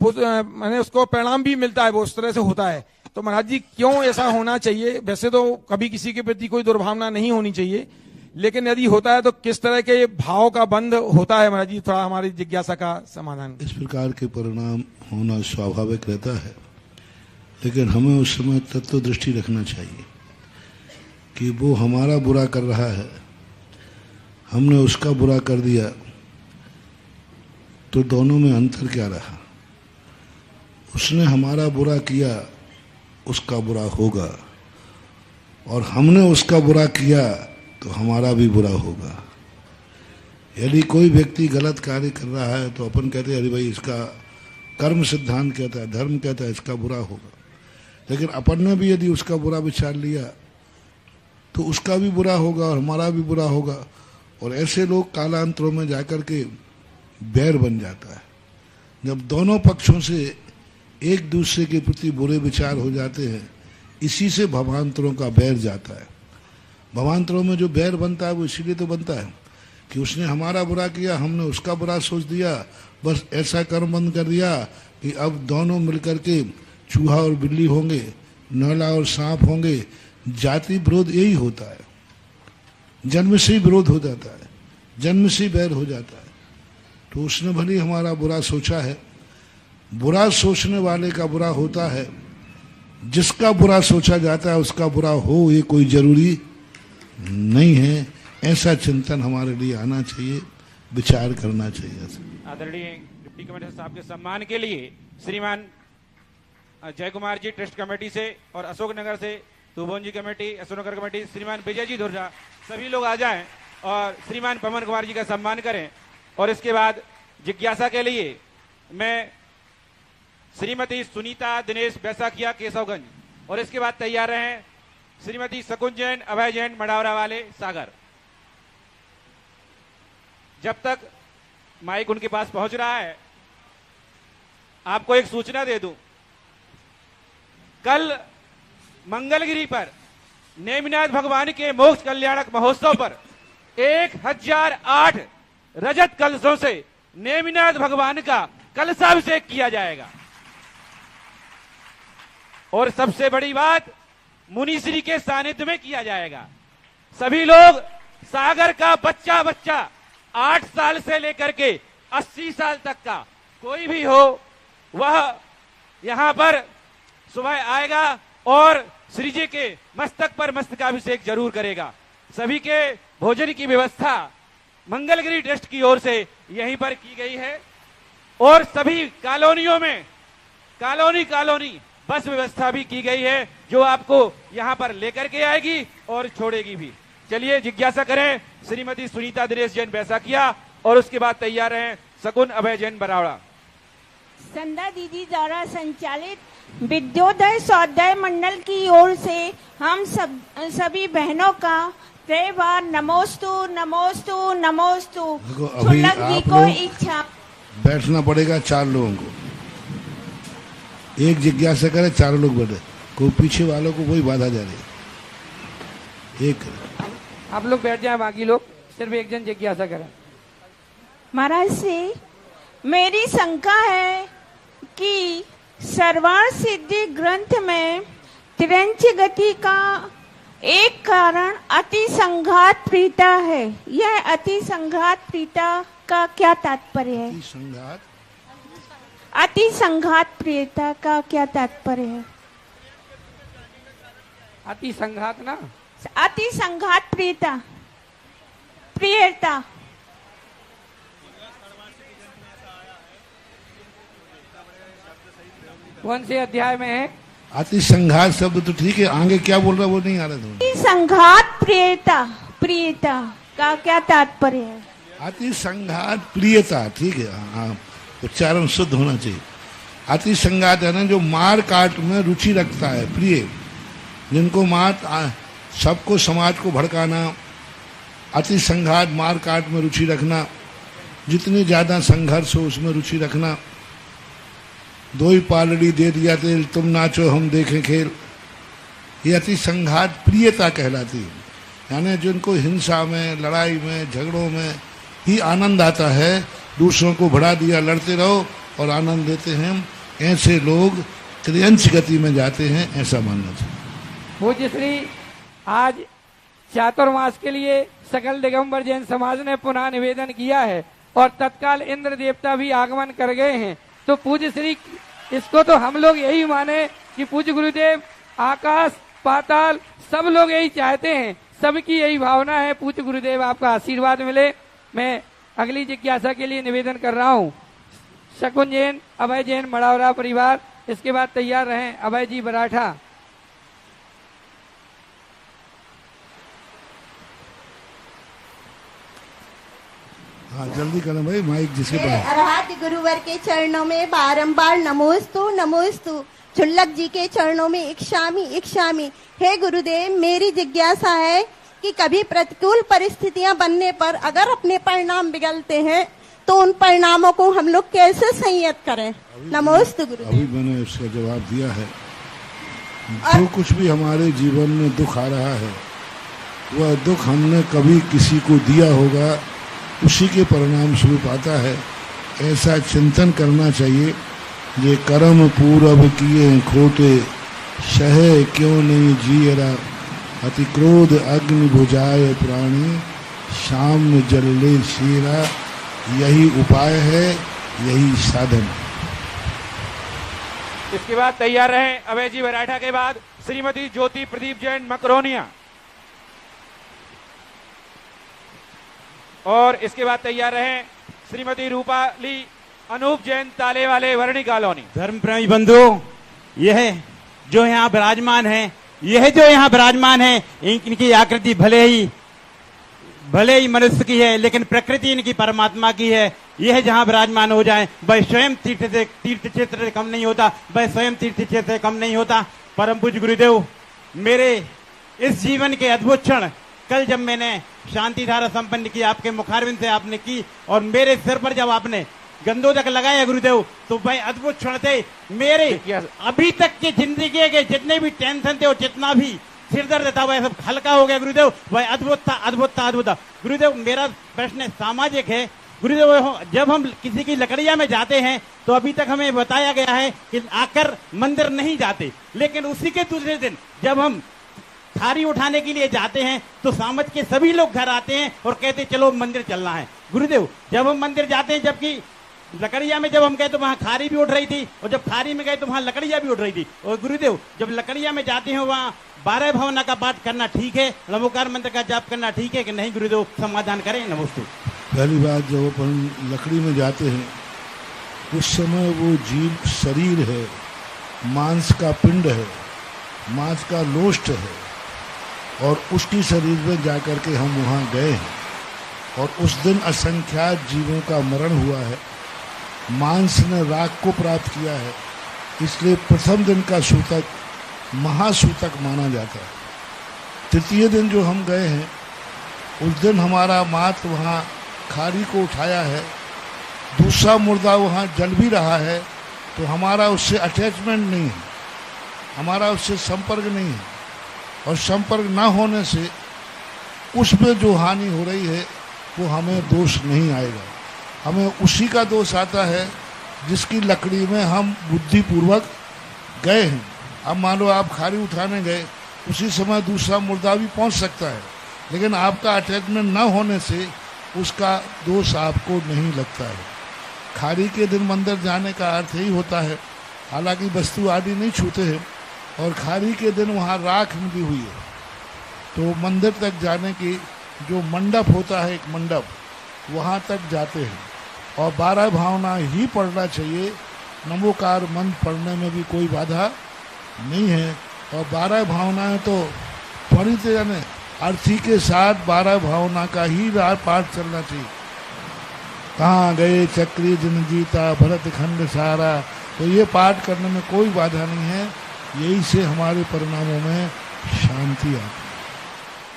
[SPEAKER 5] मैंने उसको परिणाम भी मिलता है, वो उस तरह से होता है। तो महाराज जी, क्यों ऐसा होना चाहिए? वैसे तो कभी किसी के प्रति कोई दुर्भावना नहीं होनी चाहिए, लेकिन यदि होता है तो किस तरह के भाव का बंध होता है महाराज जी? थोड़ा हमारी जिज्ञासा का समाधान।
[SPEAKER 2] इस प्रकार के परिणाम होना स्वाभाविक रहता है, लेकिन हमें उस समय तत्व दृष्टि रखना चाहिए कि वो हमारा बुरा कर रहा है, हमने उसका बुरा कर दिया, तो दोनों में अंतर क्या रहा? उसने हमारा बुरा किया, उसका बुरा होगा, और हमने उसका बुरा किया तो हमारा भी बुरा होगा। यदि कोई व्यक्ति गलत कार्य कर रहा है तो अपन कहते हैं अरे भाई इसका कर्म सिद्धांत कहता है, धर्म कहता है इसका बुरा होगा, लेकिन अपन ने भी यदि उसका बुरा विचार लिया तो उसका भी बुरा होगा और हमारा भी बुरा होगा। और ऐसे लोग कालांतरों में जाकर के बैर बन जाता है। जब दोनों पक्षों से एक दूसरे के प्रति बुरे विचार हो जाते हैं, इसी से भवांतरों का बैर जाता है। भवांतरों में जो बैर बनता है वो इसीलिए तो बनता है कि उसने हमारा बुरा किया, हमने उसका बुरा सोच दिया, बस ऐसा कर्म बंद कर दिया कि अब दोनों मिलकर के चूहा और बिल्ली होंगे, नौला और सांप होंगे। जाति विरोध यही होता है, जन्म से ही विरोध हो जाता है, जन्म से ही बैर हो जाता है। तो उसने भले हमारा बुरा सोचा है, बुरा सोचने वाले का बुरा होता है, जिसका बुरा सोचा जाता है उसका बुरा हो ये कोई जरूरी नहीं है। ऐसा चिंतन हमारे लिए आना चाहिए, विचार करना चाहिए।
[SPEAKER 6] आदरणीय डिप्टी कमिश्नर साहब के सम्मान के लिए श्रीमान जय कुमार जी ट्रस्ट कमेटी से और अशोकनगर से तुबोन जी कमेटी, अशोकनगर कमेटी, श्रीमान विजय जी धुर्जा, सभी लोग आ जाएं और श्रीमान पवन कुमार जी का सम्मान करें। और इसके बाद जिज्ञासा के लिए मैं श्रीमती सुनीता दिनेश बैसाखिया केशवगंज, और इसके बाद तैयार रहें श्रीमती शकुन जैन, अभय जैन, मडावरा वाले सागर। जब तक माइक उनके पास पहुंच रहा है, आपको एक सूचना दे दूं, कल मंगलगिरी पर नेमिनाथ भगवान के मोक्ष कल्याणक महोत्सव पर 1008 रजत कलशों से नेमिनाथ भगवान का कलशाभिषेक किया जाएगा। और सबसे बड़ी बात, मुनिश्री के सानिध्य में किया जाएगा। सभी लोग, सागर का बच्चा बच्चा 8 साल से लेकर के 80 साल तक का कोई भी हो, वह यहां पर सुबह आएगा और श्री जी के मस्तक पर मस्तकाभिषेक जरूर करेगा। सभी के भोजन की व्यवस्था मंगलगिरी ट्रस्ट की ओर से यहीं पर की गई है, और सभी कॉलोनियों में कॉलोनी बस व्यवस्था भी की गई है, जो आपको यहां पर लेकर के आएगी और छोड़ेगी भी। चलिए जिज्ञासा करें श्रीमती सुनीता दिनेश जैन बैसाखिया, और उसके बाद तैयार हैं शकुन अभय जैन बरावड़ा।
[SPEAKER 7] संध्या दीदी द्वारा संचालित विद्योदय स्वाध्याय मंडल की ओर से हम सभी बहनों का कई बार नमोस्तु नमोस्तु नमोस्तु।
[SPEAKER 2] अभी
[SPEAKER 7] छुल्लक जी
[SPEAKER 2] आप
[SPEAKER 7] को
[SPEAKER 2] लोग
[SPEAKER 7] इच्छा
[SPEAKER 2] बैठना पड़ेगा 4 लोगों को, एक जिज्ञासा करे 4 लोग बैठे, कोई पीछे वालों को कोई बाधा जा रही। एक
[SPEAKER 3] आप लोग बैठ जाएं, बाकी लोग सिर्फ एक जन जिज्ञासा करें।
[SPEAKER 7] महाराज से मेरी शंका है कि सर्वार्थ सिद्धि ग्रंथ में तिरंच गति का एक कारण अति संघात प्रीता है। यह अति संघात प्रीता का क्या तात्पर्य है?
[SPEAKER 2] संघात
[SPEAKER 7] अति संघात प्रियता का क्या तात्पर्य है?
[SPEAKER 3] अति संघात ना,
[SPEAKER 7] अति संघात प्रियता, प्रियता
[SPEAKER 3] कौन से अध्याय में है?
[SPEAKER 2] अति संघात शब्द तो ठीक है, आगे क्या बोल रहा है वो नहीं आ रहा था।
[SPEAKER 7] अति संघात प्रियता, प्रियता का क्या तात्पर्य है?
[SPEAKER 2] अति संघात प्रियता, ठीक है, हाँ, उच्चारण शुद्ध होना चाहिए। अति संघात है ना, जो मार काट में रुचि रखता है, प्रिय, जिनको सबको समाज को भड़काना, अति संघात मार काट में रुचि रखना, जितनी ज्यादा संघर्ष हो उसमें रुचि रखना। दो ही पालड़ी दे दिया तेल, तुम नाचो हम देखें खेल, ये अति संघात प्रियता कहलाती है। यानी जिनको हिंसा में, लड़ाई में, झगड़ों में ही आनंद आता है, दूसरों को बढ़ा दिया, लड़ते रहो और आनंद लेते हैं, ऐसे लोग त्रियंश गति में जाते हैं, ऐसा मानना चाहिए।
[SPEAKER 3] पूज्य श्री आज चातुर्मास के लिए सकल दिगंबर जैन समाज ने पुनः निवेदन किया है और तत्काल इंद्र देवता भी आगमन कर गए हैं। तो पूज्य श्री इसको तो हम लोग यही माने कि पूज्य गुरुदेव आकाश पाताल सब लोग यही चाहते हैं, सबकी यही भावना है। पूज्य गुरुदेव आपका आशीर्वाद मिले। मैं अगली जिज्ञासा के लिए निवेदन कर रहा हूँ। शकुन जैन, अभय जैन, मड़ावरा परिवार, इसके बाद तैयार रहें अभय जी बराठा।
[SPEAKER 2] हाँ जल्दी करें भाई, माइक जिसके पास।
[SPEAKER 8] अरहत गुरुवर के चरणों में बारंबार नमोस्तु नमोस्तु, छुल्लक जी के चरणों में इक्षामी इक्षामी। हे गुरुदेव, मेरी जिज्ञासा है कि कभी प्रतिकूल परिस्थितियां बनने पर अगर अपने परिणाम बिगड़ते हैं तो उन परिणामों को हम लोग कैसे संयत करें? नमोस्तु गुरुदेव।
[SPEAKER 2] अभी मैंने उसका जवाब दिया है। जो कुछ भी हमारे जीवन में दुख आ रहा है, वह दुख हमने कभी किसी को दिया होगा, उसी के परिणाम स्वरूप आता है, ऐसा चिंतन करना चाहिए। ये कर्म पूरब किए खोटे, सहे क्यों नहीं जियरा, अति क्रोध अग्नि बुझाए प्राणी, शाम जलले शीरा, यही उपाय है, यही साधन।
[SPEAKER 6] इसके बाद तैयार रहें अभय जी बराठा के बाद श्रीमती ज्योति प्रदीप जैन मकरोनिया, और इसके बाद तैयार रहें श्रीमती रूपाली अनूप जैन ताले वाले वर्णी कॉलोनी।
[SPEAKER 9] धर्म प्रेमी बंधुओं, यह जो यहाँ विराजमान है, इनकी आकृति भले ही मनुष्य की है, लेकिन प्रकृति इनकी परमात्मा की है। यह जहाँ विराजमान हो जाए, वह स्वयं तीर्थ क्षेत्र से कम नहीं होता, वह स्वयं तीर्थ क्षेत्र से कम नहीं होता। परम पूज्य गुरुदेव, मेरे इस जीवन के अद्भुत क्षण कल जब मैंने शांति धारा संपन्न की, आपके मुखारविंद से आपने की, और मेरे सिर पर जब आपने गंदोदक लगाया गुरुदेव, तो भाई अद्भुत क्षण थे। मेरे अभी तक के जिंदगी के जितने भी टेंशन थे और जितना भी सिर दर्द था, वह सब हल्का हो गया गुरुदेव। वह अद्भुत था गुरुदेव। मेरा प्रश्न सामाजिक है गुरुदेव। जब हम किसी की लकड़िया में जाते हैं तो अभी तक हमें बताया गया है कि आकर मंदिर नहीं जाते, लेकिन उसी के दूसरे दिन जब हम थारी उठाने के लिए जाते हैं तो समाज के सभी लोग घर आते हैं और कहते चलो मंदिर चलना है। गुरुदेव, जब हम मंदिर जाते हैं, जबकि लकड़िया में जब हम गए तो वहां थारी भी उठ रही थी, और जब थारी में गए तो वहां लकड़िया भी उठ रही थी। और गुरुदेव, जब लकड़िया में जाते हैं वहां 12 भावना का पाठ करना ठीक है, नमोकार मंत्र का जाप करना ठीक है कि नहीं? गुरुदेव समाधान करें। नमस्ते।
[SPEAKER 2] पहली बात, जब अपन लकड़ी में जाते हैं उस समय वो जीव शरीर है, मांस का पिंड है, मांस का लोष्ट है, और उसकी शरीर में जाकर के हम वहाँ गए हैं, और उस दिन असंख्यात जीवों का मरण हुआ है। मांस ने राख को प्राप्त किया है, इसलिए प्रथम दिन का सूतक महासूतक माना जाता है। तृतीय दिन जो हम गए हैं, उस दिन हमारा मात वहाँ खारी को उठाया है, दूसरा मुर्दा वहाँ जल भी रहा है, तो हमारा उससे अटैचमेंट नहीं है, हमारा उससे संपर्क नहीं है, और संपर्क ना होने से उसमें जो हानि हो रही है वो हमें दोष नहीं आएगा। हमें उसी का दोष आता है जिसकी लकड़ी में हम बुद्धिपूर्वक गए हैं। अब मान लो आप खारी उठाने गए, उसी समय दूसरा मुर्दा भी पहुंच सकता है, लेकिन आपका अटैचमेंट ना होने से उसका दोष आपको नहीं लगता है। खारी के दिन मंदिर जाने का अर्थ यही होता है, हालांकि वस्तु आदि नहीं छूते हैं, और खारी के दिन वहाँ राख मिली हुई है, तो मंदिर तक जाने की जो मंडप होता है, एक मंडप, वहाँ तक जाते हैं। और 12 भावना ही पढ़ना चाहिए, नमोकार मंत्र पढ़ने में भी कोई बाधा नहीं है। और 12 भावनाएं तो पढ़ी तो जाने अर्थी के साथ 12 भावना का ही पाठ चलना चाहिए। कहाँ गए चक्री जिन जीता भरत खंड सारा, तो ये पाठ करने में कोई बाधा नहीं है, यही से हमारे परिणामों में शांति आती है।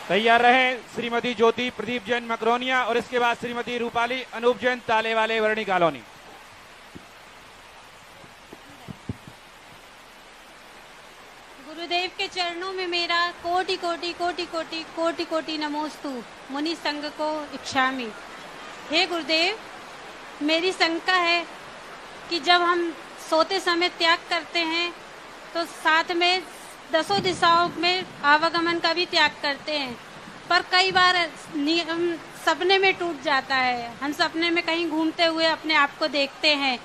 [SPEAKER 6] तैयार रहें श्रीमती ज्योति प्रदीप जैन मकरोनिया और इसके बाद श्रीमती रूपाली अनूप जैन ताले वाले वर्णी कॉलोनी।
[SPEAKER 10] गुरुदेव के चरणों में मेरा कोटि कोटि कोटि कोटि कोटि कोटि नमोस्तु मुनि संघ को इच्छामि। हे गुरुदेव, मेरी शंका है कि जब हम सोते समय त्याग करते हैं तो साथ में 10 दिशाओं में आवागमन का भी त्याग करते हैं, पर कई बार सपने में टूट जाता है। हम सपने में कहीं घूमते हुए अपने आप को देखते हैं,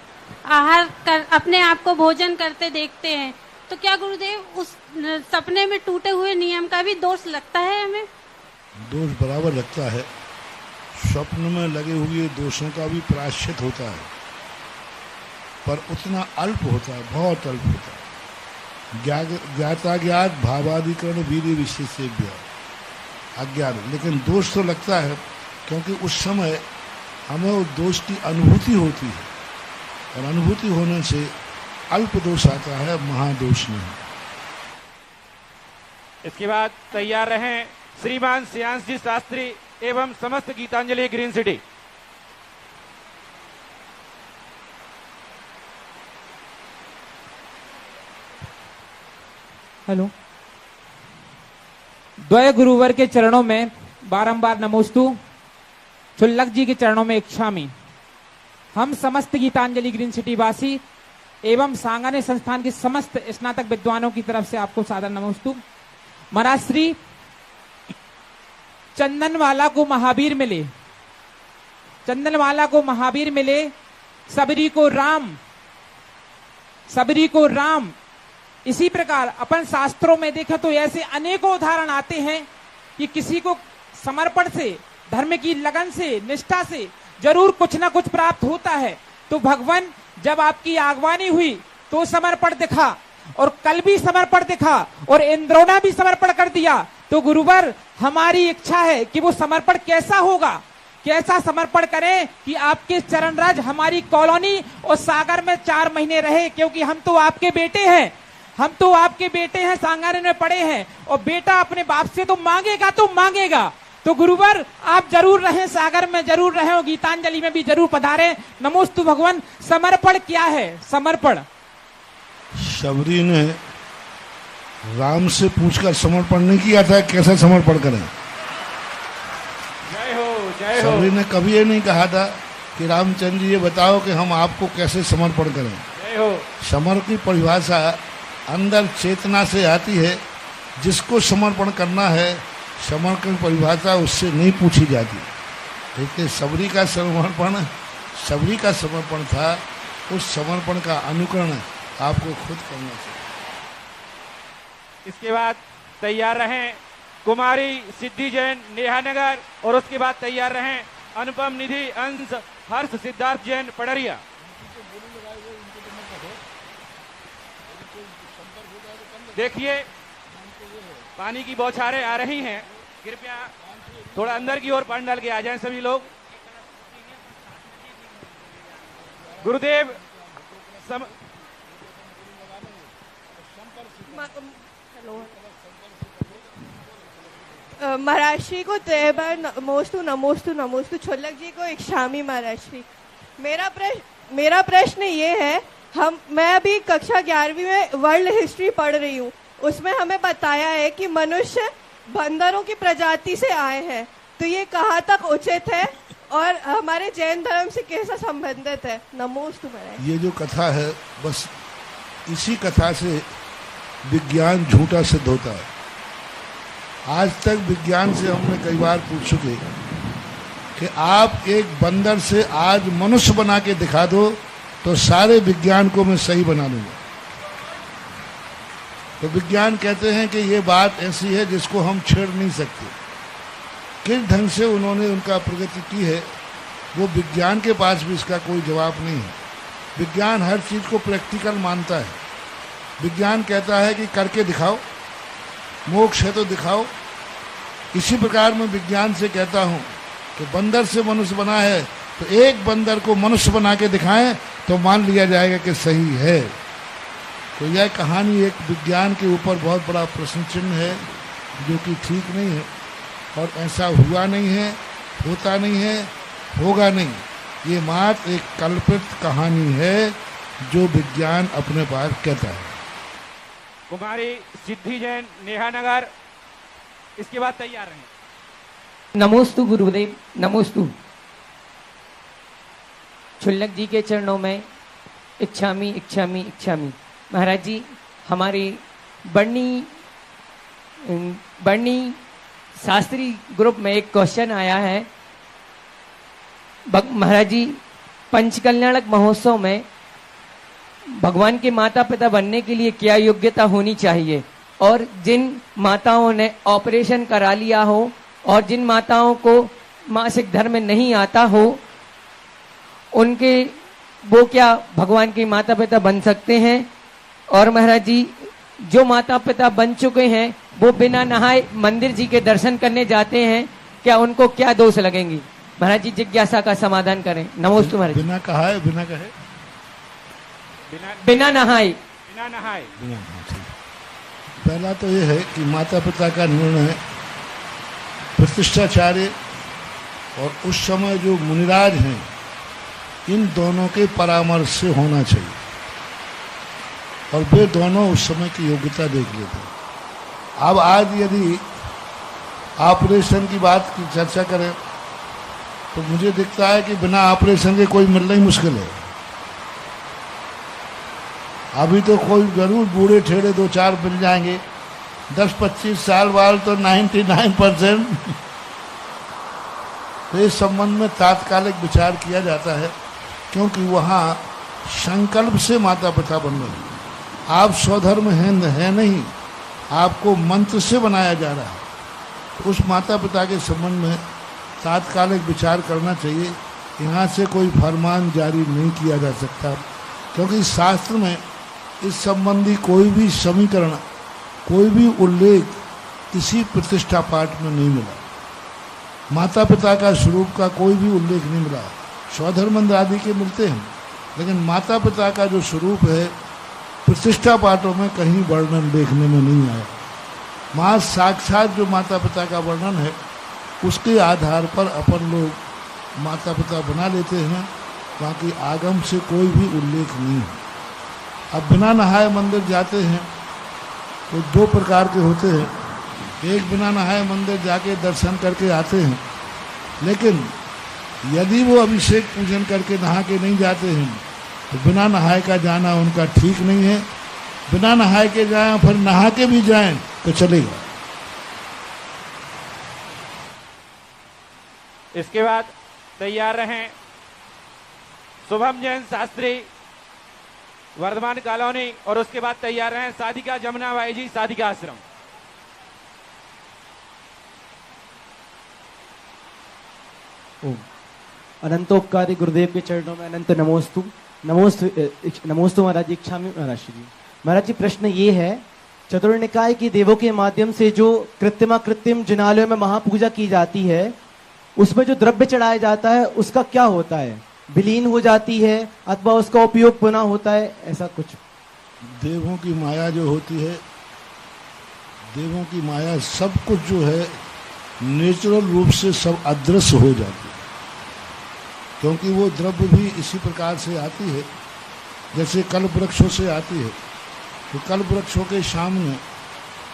[SPEAKER 10] आहार कर अपने आप को भोजन करते देखते हैं, तो क्या गुरुदेव उस सपने में टूटे हुए नियम का भी दोष लगता है हमें?
[SPEAKER 2] दोष बराबर लगता है। स्वप्न में लगे हुए दोषों का भी प्रायश्चित होता है, पर उतना अल्प होता है, बहुत अल्प होता है। ज्ञाताज्ञात भावाधिकरण वीर्य विशेषेभ्य अज्ञान, लेकिन दोष तो लगता है, क्योंकि उस समय हमें उस दोष की अनुभूति होती है, और अनुभूति होने से अल्प दोष आता है, महादोष नहीं।
[SPEAKER 6] इसके बाद तैयार रहें श्रीमान श्रेयांश जी शास्त्री एवं समस्त गीतांजलि ग्रीन सिटी।
[SPEAKER 3] हेलो। द्वय गुरुवर के चरणों में बारंबार नमोस्तु, चुल्लक जी के चरणों में इच्छामि। हम समस्त गीतांजलि ग्रीन सिटी वासी एवं सांगाने संस्थान के समस्त स्नातक विद्वानों की तरफ से आपको सादर नमोस्तु। महाराज श्री चंदनवाला को महावीर मिले, चंदनवाला को महावीर मिले, सबरी को राम, सबरी को राम। इसी प्रकार अपन शास्त्रों में देखें तो ऐसे अनेकों उदाहरण आते हैं कि किसी को समर्पण से, धर्म की लगन से, निष्ठा से जरूर कुछ ना कुछ प्राप्त होता है। तो भगवान जब आपकी आगवानी हुई तो समर्पण दिखा, और कल भी समर्पण दिखा, और इंद्रोना भी समर्पण कर दिया। तो गुरुवर, हमारी इच्छा है कि वो समर्पण कैसा होगा, कैसा समर्पण करें कि आपके चरण राज हमारी कॉलोनी और सागर में 4 महीने रहे, क्योंकि हम तो आपके बेटे हैं, हम तो आपके बेटे हैं, सांगाने में पड़े हैं, और बेटा अपने बाप से तो मांगेगा तो मांगेगा। तो गुरुवर, आप जरूर रहें, सागर में जरूर रहें, और गीतांजलि में भी जरूर पधारें। नमोस्तु भगवान। समर्पण क्या है? समर्पण
[SPEAKER 2] शबरी ने राम से पूछकर समर्पण नहीं किया था, कैसा समर्पण करें।
[SPEAKER 6] जय हो, जय हो।
[SPEAKER 2] शबरी ने कभी ये नहीं कहा था कि रामचंद्र जी ये बताओ कि हम आपको कैसे समर्पण करें।
[SPEAKER 6] जय हो।
[SPEAKER 2] समर्पण की परिभाषा अंदर चेतना से आती है, जिसको समर्पण करना है समर्पण की परिभाषा उससे नहीं पूछी जाती। देखिए, सबरी का समर्पण था, उस समर्पण का अनुकरण आपको खुद करना चाहिए।
[SPEAKER 6] इसके बाद तैयार रहें कुमारी सिद्धि जैन नेहानगर, और उसके बाद तैयार रहें अनुपम निधि अंश हर्ष सिद्धार्थ जैन पडरिया। देखिए, पानी की बौछारें आ रही हैं, कृपया थोड़ा अंदर की ओर पंडाल के आ जाएं सभी लोग। गुरुदेव
[SPEAKER 11] महाराज श्री को 3 बार नमोस्तु नमोस्तु नमोस्तु, छुल्लक जी को इच्छामि। महाराज श्री, मेरा प्रश्न ये है, मैं अभी कक्षा 11वीं में वर्ल्ड हिस्ट्री पढ़ रही हूँ, उसमें हमें बताया है कि मनुष्य बंदरों की प्रजाति से आए हैं, तो ये कहाँ तक उचित है और हमारे जैन धर्म से कैसा संबंधित है? नमोस्तु महाराज।
[SPEAKER 2] ये जो कथा है, बस इसी कथा से विज्ञान झूठा सिद्ध होता है। आज तक विज्ञान से हमने कई बार पूछ चुके कि आप एक बंदर से आज मनुष्य बना के दिखा दो तो सारे विज्ञान को मैं सही बना दूंगा। तो विज्ञान कहते हैं कि ये बात ऐसी है जिसको हम छेड़ नहीं सकते। किस ढंग से उन्होंने उनका प्रगति की है वो विज्ञान के पास भी इसका कोई जवाब नहीं है। विज्ञान हर चीज़ को प्रैक्टिकल मानता है। विज्ञान कहता है कि करके दिखाओ, मोक्ष है तो दिखाओ। इसी प्रकार मैं विज्ञान से कहता हूँ कि बंदर से मनुष्य बना है तो एक बंदर को मनुष्य बना के दिखाएं तो मान लिया जाएगा कि सही है। तो यह कहानी एक विज्ञान के ऊपर बहुत बड़ा प्रश्न चिन्ह है जो कि ठीक नहीं है और ऐसा हुआ नहीं है, होता नहीं है, होगा नहीं। ये मात्र एक कल्पित कहानी है जो विज्ञान अपने पास कहता है।
[SPEAKER 6] कुमारी सिद्धि जैन, नेहा नगर, इसके बाद तैयार रहें।
[SPEAKER 12] नमोस्तु गुरुदेव, नमोस्तु। छुल्लक जी के चरणों में इच्छामी इच्छामी इच्छामी। महाराज जी, हमारी बर्नी शास्त्री ग्रुप में एक क्वेश्चन आया है। महाराज जी, पंचकल्याणक महोत्सव में भगवान के माता पिता बनने के लिए क्या योग्यता होनी चाहिए, और जिन माताओं ने ऑपरेशन करा लिया हो और जिन माताओं को मासिक धर्म नहीं आता हो, उनके वो क्या भगवान के माता पिता बन सकते हैं? और महाराज जी, जो माता पिता बन चुके हैं वो बिना नहाए मंदिर जी के दर्शन करने जाते हैं, क्या उनको क्या दोष लगेंगी? महाराज जी, जिज्ञासा का समाधान करें। नमोस्तु महाराज।
[SPEAKER 2] बिना कहा बिना कहे
[SPEAKER 12] बिना नहाए
[SPEAKER 2] पहला तो ये है कि माता पिता का निर्णय प्रतिष्ठाचार्य और उस समय जो मुनिराज हैं इन दोनों के परामर्श से होना चाहिए और वे दोनों उस समय की योग्यता देख लेते हैं। अब आज यदि ऑपरेशन की बात की चर्चा करें तो मुझे दिखता है कि बिना ऑपरेशन के कोई मिलना ही मुश्किल है। अभी तो कोई जरूर बूढ़े ठेड़े 2-4 मिल जाएंगे, 10-25 साल बाद तो 99%। तो इस संबंध में तात्कालिक विचार किया जाता है क्योंकि वहाँ संकल्प से माता पिता बन रहे हैं। आप स्वधर्म है नहीं, आपको मंत्र से बनाया जा रहा है। तो उस माता पिता के संबंध में तात्कालिक विचार करना चाहिए। यहाँ से कोई फरमान जारी नहीं किया जा सकता क्योंकि शास्त्र में इस संबंधी कोई भी समीकरण, कोई भी उल्लेख किसी प्रतिष्ठा पाठ में नहीं मिला। माता पिता का स्वरूप का कोई भी उल्लेख नहीं मिला। स्वधर्म आदि के मिलते हैं लेकिन माता पिता का जो स्वरूप है प्रतिष्ठा पाठों में कहीं वर्णन देखने में नहीं आया। माँ साक्षात जो माता पिता का वर्णन है उसके आधार पर अपन लोग माता पिता बना लेते हैं, बाकी आगम से कोई भी उल्लेख नहीं है। अब बिना नहाए मंदिर जाते हैं तो 2 प्रकार के होते हैं। एक बिना नहाए मंदिर जाके दर्शन करके आते हैं, लेकिन यदि वो अभिषेक पूजन करके नहा के नहीं जाते हैं तो बिना नहाए का जाना उनका ठीक नहीं है। बिना नहाए के जाएं फिर नहा के भी जाएं तो चलेगा।
[SPEAKER 6] इसके बाद तैयार रहें शुभम जैन शास्त्री, वर्धमान कॉलोनी, और उसके बाद तैयार रहें साधिका जमुना बाई जी, साधिका आश्रम।
[SPEAKER 13] अनंतोपकारी गुरुदेव के चरणों में अनंत नमोस्तु। नमोस्तु महाराज जी। इच्छामी महाराज जी। महाराज जी, प्रश्न ये है, चतुर्निकाय की देवों के माध्यम से जो कृत्रिम जिनालयों में महापूजा की जाती है उसमें जो द्रव्य चढ़ाया जाता है उसका क्या होता है? विलीन हो जाती है अथवा उसका उपयोग पुनः होता है, ऐसा कुछ?
[SPEAKER 2] देवों की माया जो होती है, देवों की माया सब कुछ जो है नेचुरल रूप से सब अदृश्य हो जाती है क्योंकि वो द्रव्य भी इसी प्रकार से आती है जैसे कल्प वृक्षों से आती है। तो कल्प वृक्षों के सामने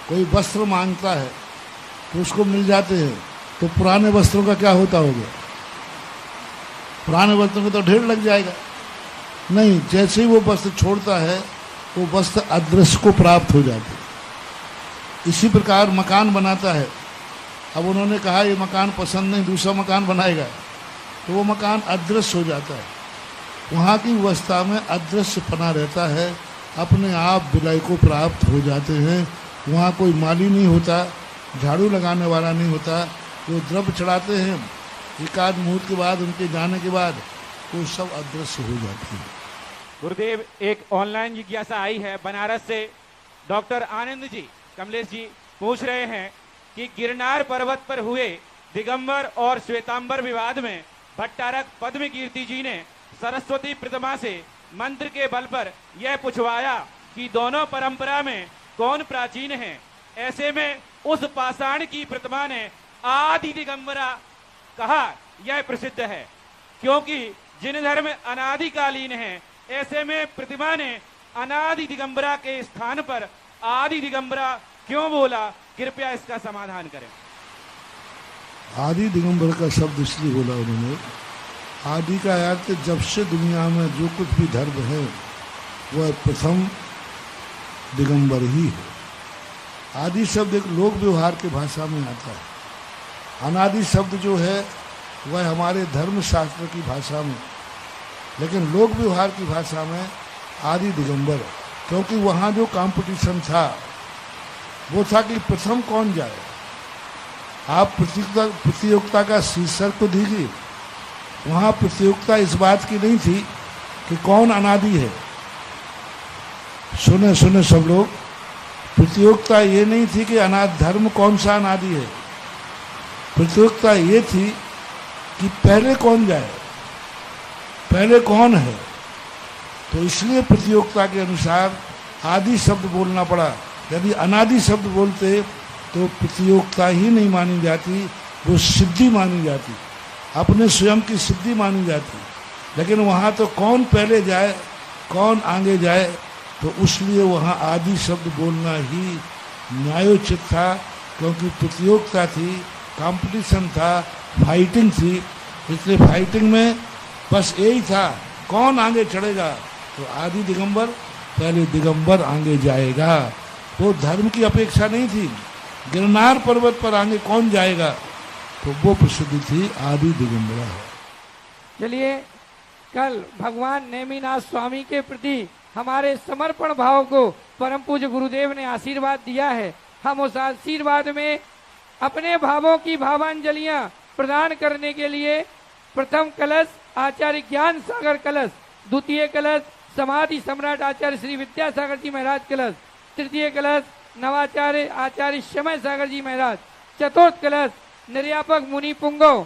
[SPEAKER 2] कोई वस्त्र मांगता है तो उसको मिल जाते हैं, तो पुराने वस्त्रों का क्या होता होगा? पुराने वस्त्रों को तो ढेर लग जाएगा। नहीं, जैसे ही वो वस्त्र छोड़ता है वो वस्त्र अदृश्य को प्राप्त हो जाते हैं। इसी प्रकार मकान बनाता है। अब उन्होंने कहा ये मकान पसंद नहीं, दूसरा मकान बनाएगा, तो वो मकान अदृश्य हो जाता है। वहाँ की अवस्था में अदृश्य पना रहता है, अपने आप विलय को प्राप्त हो जाते हैं। वहाँ कोई माली नहीं होता, झाड़ू लगाने वाला नहीं होता। वो द्रव्य चढ़ाते हैं, एकाध मुहूर्त के बाद, उनके जाने के बाद वो सब अदृश्य हो जाते हैं।
[SPEAKER 6] गुरुदेव, एक ऑनलाइन जिज्ञासा आई है बनारस से। डॉक्टर आनंद जी, कमलेश जी पूछ रहे हैं कि गिरनार पर्वत पर हुए दिगंबर और श्वेतांबर विवाद में भट्टारक पद्म कीर्ति जी ने सरस्वती प्रतिमा से मंत्र के बल पर यह पूछवाया कि दोनों परंपरा में कौन प्राचीन है। ऐसे में उस पाषाण की प्रतिमा ने आदि दिगंबरा कहा। यह प्रसिद्ध है, क्योंकि जिन धर्म अनादिकालीन है, ऐसे में प्रतिमा ने अनादि दिगंबरा के स्थान पर आदि दिगंबरा क्यों बोला? कृपया इसका समाधान करें।
[SPEAKER 2] आदि दिगंबर का शब्द इसलिए बोला उन्होंने, आदि का अर्थ जब से दुनिया में जो कुछ भी धर्म है वह प्रथम दिगंबर ही है। आदि शब्द एक लोक व्यवहार के भाषा में आता है। अनादि शब्द जो है वह हमारे धर्म शास्त्र की भाषा में, लेकिन लोक व्यवहार की भाषा में आदि दिगंबर, क्योंकि वहाँ जो कंपटीशन था वो था कि प्रथम कौन जाए। आप प्रतियोगिता का शीर्षक तो दीजिए, वहाँ प्रतियोगिता इस बात की नहीं थी कि कौन अनादि है। सुने सुने सब लोग, प्रतियोगिता ये नहीं थी कि अनादि धर्म कौन सा अनादि है। प्रतियोगिता ये थी कि पहले कौन जाए, पहले कौन है। तो इसलिए प्रतियोगिता के अनुसार आदि शब्द बोलना पड़ा। यदि अनादि शब्द बोलते तो प्रतियोगिता ही नहीं मानी जाती, वो सिद्धि मानी जाती, अपने स्वयं की सिद्धि मानी जाती। लेकिन वहाँ तो कौन पहले जाए, कौन आगे जाए, तो उसलिए वहाँ आदि शब्द बोलना ही न्यायोचित था, क्योंकि प्रतियोगिता थी, कंपटीशन था, फाइटिंग थी। इसलिए फाइटिंग में बस यही था, कौन आगे चढ़ेगा। तो आदि दिगंबर, पहले दिगंबर आगे जाएगा। वो धर्म की अपेक्षा नहीं थी, गिरनार पर्वत पर आगे कौन जाएगा, तो वो प्रसिद्धि थी आदि दिगंबरा।
[SPEAKER 3] चलिए, कल भगवान नेमिनाथ स्वामी के प्रति हमारे समर्पण भाव को परम पूज्य गुरुदेव ने आशीर्वाद दिया है। हम उस आशीर्वाद में अपने भावों की भावांजलियां प्रदान करने के लिए प्रथम कलश आचार्य ज्ञान सागर कलश, द्वितीय कलश समाधि सम्राट आचार्य श्री विद्यासागर जी महाराज कलश, तृतीय कलश नवाचार्य आचार्य समय सागर जी महाराज, चतुर्थ कलश निर्यापक मुनि पुंगव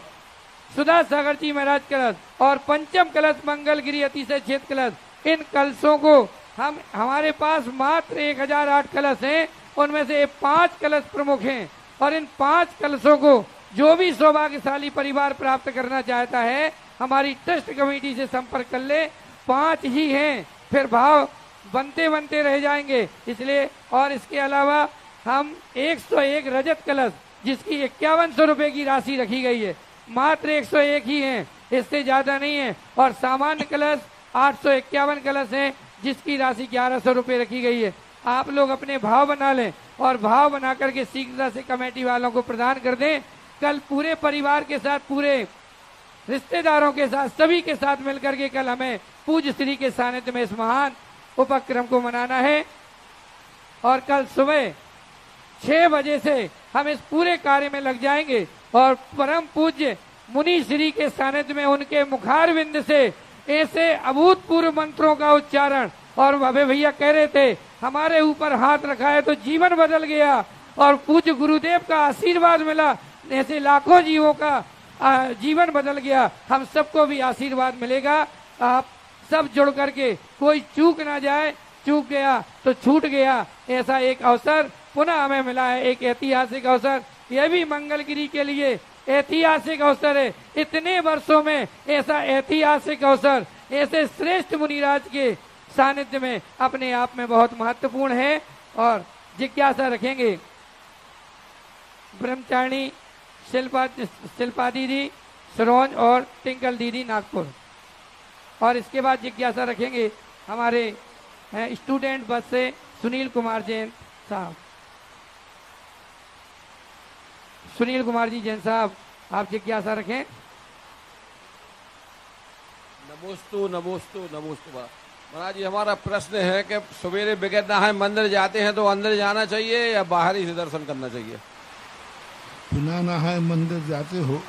[SPEAKER 3] सुधा सागर जी महाराज कलश और पंचम कलश मंगलगिरी अतिशय क्षेत्र कलश। इन कलशों को हमारे पास मात्र 1008 कलश हैं, उनमें से 5 कलश प्रमुख हैं। और इन 5 कलशों को जो भी सौभाग्यशाली परिवार प्राप्त करना चाहता है, हमारी ट्रस्ट कमेटी से संपर्क कर ले। 5 ही हैं, फिर भाव बनते बनते रह जाएंगे। इसलिए और इसके अलावा हम 101 रजत कलश, जिसकी 5100 रुपए की राशि रखी गई है, मात्र 101 ही हैं, इससे ज्यादा नहीं है। और सामान्य कलश 851 कलश हैं, जिसकी राशि 1100 रुपए रखी गई है। आप लोग अपने भाव बना लें और भाव बना करके शीघ्रता से कमेटी वालों को प्रदान कर दें। कल पूरे परिवार के साथ, पूरे रिश्तेदारों के साथ, सभी के साथ मिलकर के कल हमें पूज्य श्री के सानिध्य में इस महान उपक्रम को मनाना है। और कल सुबह 6 बजे से हम इस पूरे कार्य में लग जाएंगे और परम पूज्य मुनि श्री के सानिध्य में उनके मुखारविंद से ऐसे अभूतपूर्व मंत्रों का उच्चारण। और अभय भैया कह रहे थे, हमारे ऊपर हाथ रखा है तो जीवन बदल गया और पूज्य गुरुदेव का आशीर्वाद मिला, ऐसे लाखों जीवों का जीवन बदल गया। हम सबको भी आशीर्वाद मिलेगा। आप सब जुड़ करके, कोई चूक ना जाए, चूक गया तो छूट गया। ऐसा एक अवसर पुनः हमें मिला है, एक ऐतिहासिक अवसर। यह भी मंगलगिरी के लिए ऐतिहासिक अवसर है। इतने वर्षों में ऐसा ऐतिहासिक अवसर ऐसे श्रेष्ठ मुनिराज के सानिध्य में अपने आप में बहुत महत्वपूर्ण है। और जिज्ञासा रखेंगे ब्रह्मचारिणी शिल्पा दीदी सरोज और टिंकल दीदी नागपुर। और इसके बाद जिज्ञासा रखेंगे हमारे स्टूडेंट बस से सुनील कुमार जैन साहब। सुनील कुमार जी जैन साहब, आप जिज्ञासा रखें।
[SPEAKER 14] नमोस्तु नमोस्तु नमोस्तु। महाराज जी, हमारा प्रश्न है कि सवेरे बगैर नहाए मंदिर जाते हैं तो अंदर जाना चाहिए या बाहर ही से दर्शन करना चाहिए?
[SPEAKER 2] बिना नहाए मंदिर जाते हो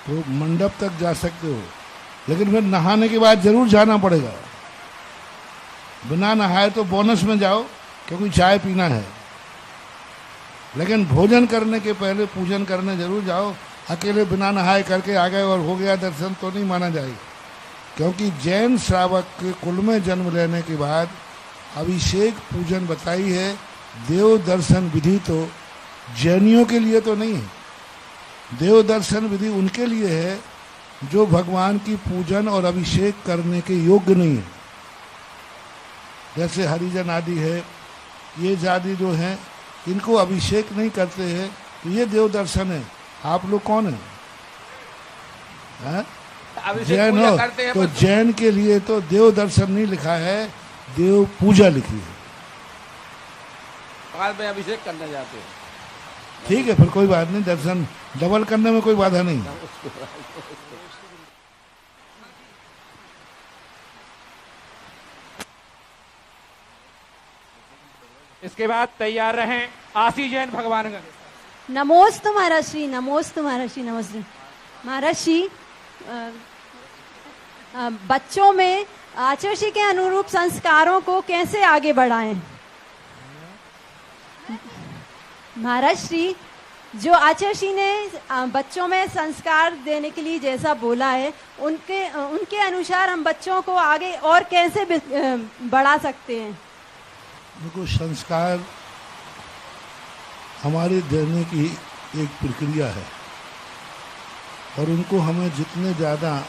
[SPEAKER 2] तो मंडप तक जा सकते हो, लेकिन फिर नहाने के बाद जरूर जाना पड़ेगा। बिना नहाए तो बोनस में जाओ क्योंकि चाय पीना है, लेकिन भोजन करने के पहले पूजन करने जरूर जाओ। अकेले बिना नहाए करके आ गए और हो गया दर्शन तो नहीं माना जाएगा, क्योंकि जैन श्रावक के कुल में जन्म लेने के बाद अभिषेक पूजन बताई है। देव दर्शन विधि तो जैनियों के लिए तो नहीं है, देव दर्शन विधि उनके लिए है जो भगवान की पूजन और अभिषेक करने के योग्य नहीं है। जैसे हरिजन आदि है, ये जाति जो हैं इनको अभिषेक नहीं करते हैं, तो ये देव दर्शन है। आप लोग कौन है? जैन हो तो जैन के लिए तो देव दर्शन नहीं लिखा है, देव पूजा लिखी है।
[SPEAKER 14] बाद में अभिषेक करने जाते हैं,
[SPEAKER 2] ठीक है, फिर कोई बात नहीं, दर्शन डबल करने में कोई बाधा नहीं।
[SPEAKER 6] इसके बाद तैयार रहें आशी जैन भगवान।
[SPEAKER 15] नमोस्तु महाराज श्री, नमोस्तु महाराज श्री, नमस्ते महाराज श्री। बच्चों में आचर्षी के अनुरूप संस्कारों को कैसे आगे बढ़ाएं? महाराज श्री, जो आचर्षी ने बच्चों में संस्कार देने के लिए जैसा बोला है, उनके अनुसार हम बच्चों को आगे और कैसे बढ़ा सकते हैं?
[SPEAKER 2] देखो, संस्कार हमारे देने की एक प्रक्रिया है और उनको हमें जितने ज़्यादा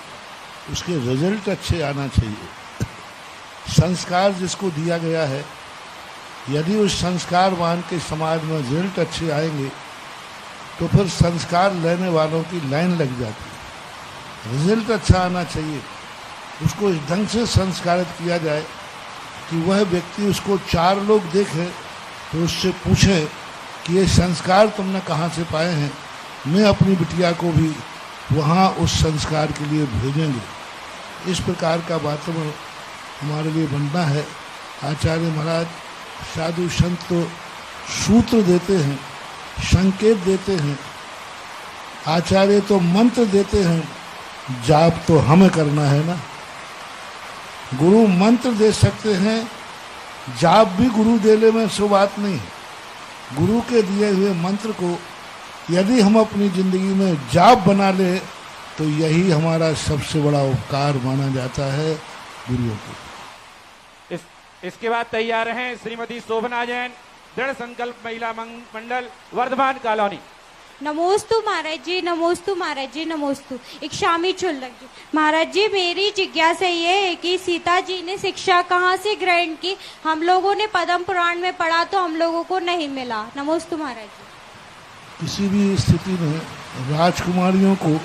[SPEAKER 2] उसके रिजल्ट अच्छे आना चाहिए। संस्कार जिसको दिया गया है, यदि उस संस्कारवान के समाज में रिजल्ट अच्छे आएंगे तो फिर संस्कार लेने वालों की लाइन लग जाती है। रिजल्ट अच्छा आना चाहिए, उसको इस ढंग से संस्कारित किया जाए कि वह व्यक्ति उसको चार लोग देखें तो उससे पूछे कि ये संस्कार तुमने कहाँ से पाए हैं, मैं अपनी बिटिया को भी वहाँ उस संस्कार के लिए भेजेंगे। इस प्रकार का वातावरण हमारे लिए बनना है। आचार्य महाराज साधु संत तो सूत्र देते हैं, संकेत देते हैं, आचार्य तो मंत्र देते हैं, जाप तो हमें करना है ना। गुरु मंत्र दे सकते हैं, जाप भी गुरु देने में सो बात नहीं है। गुरु के दिए हुए मंत्र को यदि हम अपनी जिंदगी में जाप बना ले तो यही हमारा सबसे बड़ा उपकार माना जाता है गुरुओं को।
[SPEAKER 6] इसके बाद तैयार हैं श्रीमती शोभना जैन, दृढ़ संकल्प महिला मंडल, वर्धमान कॉलोनी।
[SPEAKER 10] नमोस्तु महाराज जी, नमोस्तु महाराज जी, नमोस्तु। इक्षामी चुल्लक जी। महाराज जी, मेरी जिज्ञासा ये है कि सीता जी ने शिक्षा कहाँ से ग्रहण की? हम लोगों ने पद्म पुराण में पढ़ा तो हम लोगों को नहीं मिला। नमोस्तु महाराज जी।
[SPEAKER 2] किसी भी स्थिति में राजकुमारियों को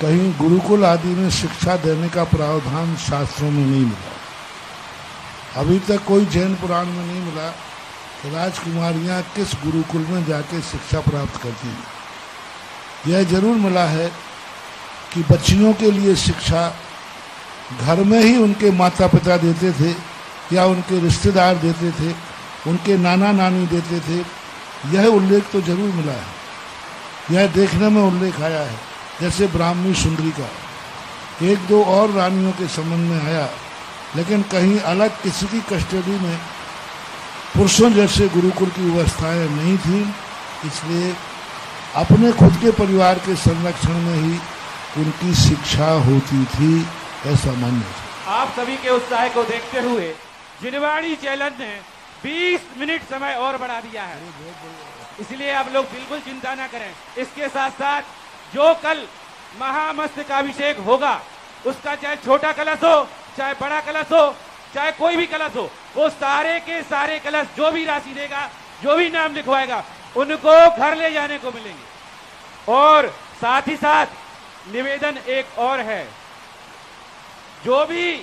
[SPEAKER 2] कहीं गुरुकुल आदि में शिक्षा देने का प्रावधान शास्त्रों में नहीं मिला। अभी तक कोई जैन पुराण में नहीं मिला कि राजकुमारियां किस गुरुकुल में जाके शिक्षा प्राप्त करती हैं। यह जरूर मिला है कि बच्चियों के लिए शिक्षा घर में ही उनके माता पिता देते थे या उनके रिश्तेदार देते थे, उनके नाना नानी देते थे। यह उल्लेख तो जरूर मिला है, यह देखने में उल्लेख आया है। जैसे ब्राह्मणी सुंदरी का एक दो और रानियों के संबंध में आया, लेकिन कहीं अलग किसी की कस्टडी में पुरुषों जैसे गुरुकुल की व्यवस्थाएं नहीं थी, इसलिए अपने खुद के परिवार के संरक्षण में ही उनकी शिक्षा होती थी, ऐसा मान्य है।
[SPEAKER 6] आप सभी के उत्साह को देखते हुए जिनवाणी चैनल ने 20 मिनट समय और बढ़ा दिया है, इसलिए आप लोग बिल्कुल चिंता ना करें। इसके साथ साथ जो कल महामस्तकाभिषेक होगा, उसका चाहे छोटा कलश हो, चाहे बड़ा कलश हो, चाहे कोई भी कलश हो, वो सारे के सारे कलश जो भी राशि देगा, जो भी नाम लिखवाएगा, उनको घर ले जाने को मिलेंगे। और साथ ही साथ निवेदन एक और है, जो भी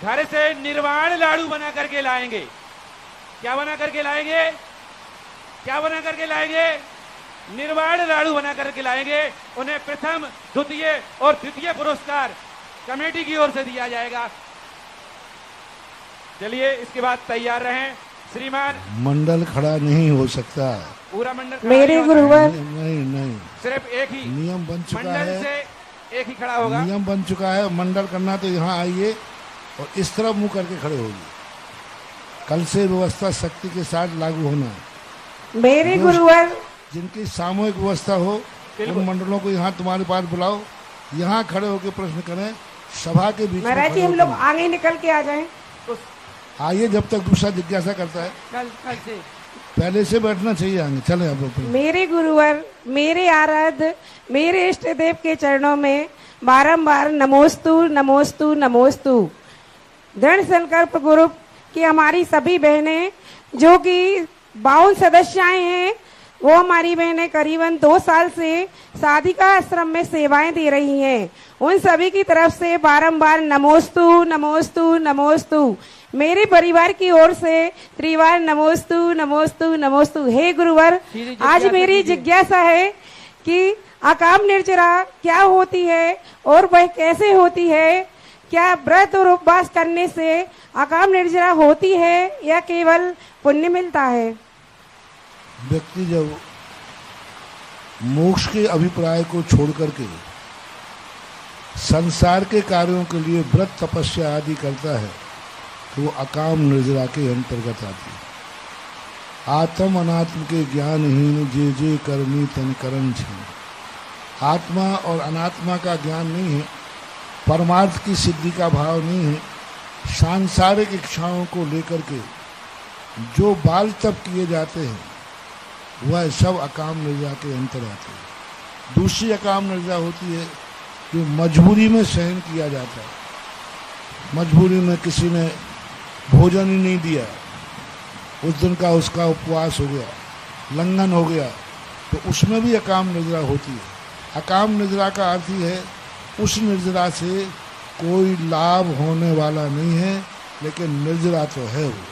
[SPEAKER 6] घर से निर्वाण लाडू बना करके लाएंगे, क्या बना करके लाएंगे? क्या बना करके लाएंगे? निर्वाण लाडू बना करके लाएंगे। उन्हें प्रथम, द्वितीय और तृतीय पुरस्कार कमेटी की ओर से दिया जाएगा। चलिए इसके बाद तैयार रहें श्रीमान।
[SPEAKER 2] मंडल खड़ा नहीं हो सकता,
[SPEAKER 6] पूरा मंडल
[SPEAKER 11] मेरे गुरुवर
[SPEAKER 2] नहीं,
[SPEAKER 6] सिर्फ एक ही
[SPEAKER 2] नियम बन चुका
[SPEAKER 6] मंडल
[SPEAKER 2] है,
[SPEAKER 6] से एक ही खड़ा होगा।
[SPEAKER 2] नियम बन चुका है। मंडल करना तो यहाँ आइए और इस तरफ मुंह करके खड़े होइए। कल से व्यवस्था शक्ति के साथ लागू होना है।
[SPEAKER 11] मेरे गुरुवर
[SPEAKER 2] जिनकी सामूहिक व्यवस्था हो उन मंडलों को यहाँ तुम्हारे पास बुलाओ, यहाँ खड़े होकर प्रश्न करें, सभा के बीच में
[SPEAKER 11] महाराज जी
[SPEAKER 2] खड़े
[SPEAKER 11] हम लोग
[SPEAKER 2] होकर।
[SPEAKER 11] आगे निकल के आ जाएं।
[SPEAKER 2] आइए, जब तक दूसरा जिज्ञासा करता है
[SPEAKER 3] कल से
[SPEAKER 2] पहले से बैठना चाहिए आगे। चले आप लोग।
[SPEAKER 11] मेरे गुरुवर, मेरे आराध्य, मेरे इष्ट देव के चरणों में बारंबार नमोस्तु नमोस्तु नमोस्तु। दृढ़ संकल्प ग्रुप की हमारी सभी बहनें जो कि 52 सदस्याएं हैं, वो हमारी बहनें करीबन 2 साल से साधिका आश्रम में सेवाएं दे रही हैं। उन सभी की तरफ से बारंबार नमोस्तु नमोस्तु नमोस्तु। मेरे परिवार की ओर से त्रिवार नमोस्तु नमोस्तु नमोस्तु। हे गुरुवर, आज मेरी जिज्ञासा है कि अकाम निर्जरा क्या होती है और वह कैसे होती है? क्या व्रत और उपवास करने से अकाम निर्जरा होती है या केवल पुण्य मिलता है?
[SPEAKER 2] व्यक्ति जब मोक्ष के अभिप्राय को छोड़ करके संसार के कार्यों के लिए व्रत तपस्या आदि करता है तो वो अकाम निर्जरा के अंतर्गत आती है। आत्म अनात्म के ज्ञानहीन जे जे करनी तन करन छीन। आत्मा और अनात्मा का ज्ञान नहीं है, परमार्थ की सिद्धि का भाव नहीं है। सांसारिक इच्छाओं को लेकर के जो बाल तप किए जाते हैं वह सब अकाम निर्जरा के अंतर आते हैं। दूसरी अकाम निर्जरा होती है जो मजबूरी में सहन किया जाता है। मजबूरी में किसी ने भोजन ही नहीं दिया, उस दिन का उसका उपवास हो गया, लंघन हो गया, तो उसमें भी अकाम निर्जरा होती है। अकाम निर्जरा का अर्थ ही है उस निर्जरा से कोई लाभ होने वाला नहीं है, लेकिन निर्जरा तो है वो।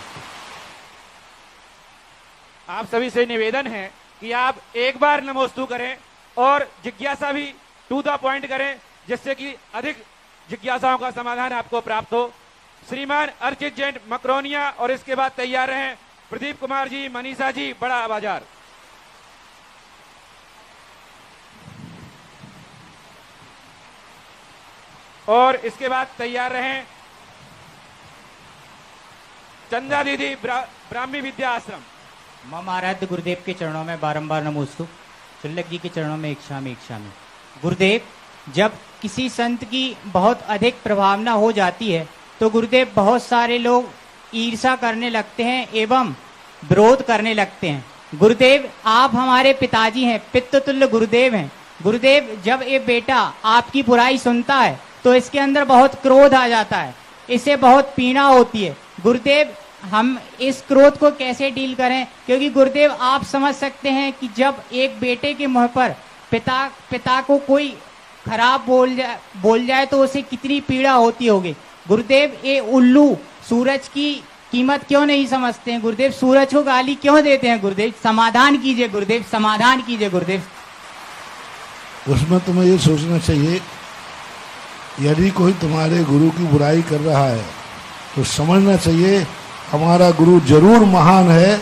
[SPEAKER 6] आप सभी से निवेदन है कि आप एक बार नमोस्तु करें और जिज्ञासा भी टू द पॉइंट करें, जिससे कि अधिक जिज्ञासाओं का समाधान आपको प्राप्त हो। श्रीमान अर्चित जैन मकरोनिया और इसके बाद तैयार हैं प्रदीप कुमार जी, मनीषा जी, बड़ा बाजार। और इसके बाद तैयार रहें चंदा दीदी, ब्राह्मी विद्या आश्रम।
[SPEAKER 16] मम आराध्य गुरुदेव के चरणों में बारंबार नमोस्तु। चुल्लक जी के चरणों में इच्छामि इच्छामि। गुरुदेव, जब किसी संत की बहुत अधिक प्रभावना हो जाती है तो गुरुदेव बहुत सारे लोग ईर्षा करने लगते हैं एवं विरोध करने लगते हैं। गुरुदेव, आप हमारे पिताजी हैं, पितृतुल्य गुरुदेव हैं। गुरुदेव, जब ये बेटा आपकी बुराई सुनता है तो इसके अंदर बहुत क्रोध आ जाता है, इसे बहुत पीड़ा होती है। गुरुदेव, हम इस क्रोध को कैसे डील करें? क्योंकि गुरुदेव, आप समझ सकते हैं कि जब एक बेटे के मुंह पर पिता को कोई खराब बोल जाए तो उसे कितनी पीड़ा होती होगी। गुरुदेव, ये उल्लू सूरज की कीमत क्यों नहीं समझते हैं? गुरुदेव, सूरज को गाली क्यों देते हैं? गुरुदेव, समाधान कीजिए। गुरुदेव, समाधान कीजिए। गुरुदेव,
[SPEAKER 2] उसमें तुम्हें ये सोचना चाहिए, यदि कोई तुम्हारे गुरु की बुराई कर रहा है तो समझना चाहिए हमारा गुरु जरूर महान है,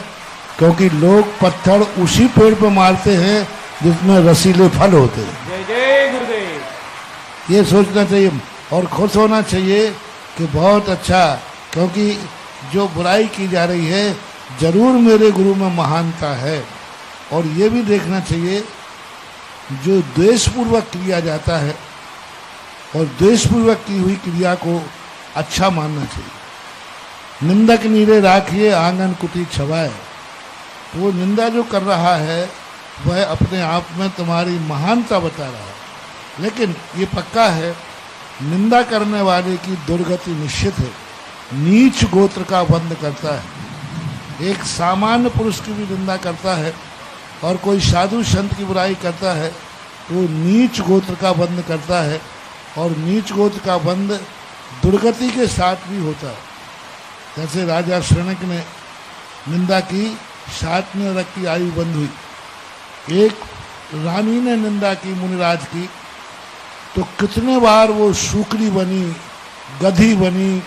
[SPEAKER 2] क्योंकि लोग पत्थर उसी पेड़ पर मारते हैं जिसमें रसीले फल होते हैं।
[SPEAKER 6] जय जय गुरुदेव।
[SPEAKER 2] ये सोचना चाहिए और खुश होना चाहिए कि बहुत अच्छा, क्योंकि जो बुराई की जा रही है जरूर मेरे गुरु में महानता है। और ये भी देखना चाहिए जो द्वेषपूर्वक किया जाता है और द्वेषपूर्वक की हुई क्रिया को अच्छा मानना चाहिए। निंदक नीरे राखिए आंगन कुटी छवाए। वो निंदा जो कर रहा है वह अपने आप में तुम्हारी महानता बता रहा है, लेकिन ये पक्का है निंदा करने वाले की दुर्गति निश्चित है। नीच गोत्र का बंद करता है। एक सामान्य पुरुष की भी निंदा करता है और कोई साधु संत की बुराई करता है तो नीच गोत्र का बंद करता है, और नीच गोत्र का बंद दुर्गति के साथ भी होता है। जैसे राजा शृणक ने निंदा की, 7 नरक की आयु बंद हुई। एक रानी ने निंदा की मुनिराज की, तो कितने बार वो सूकरी बनी, गधी बनी,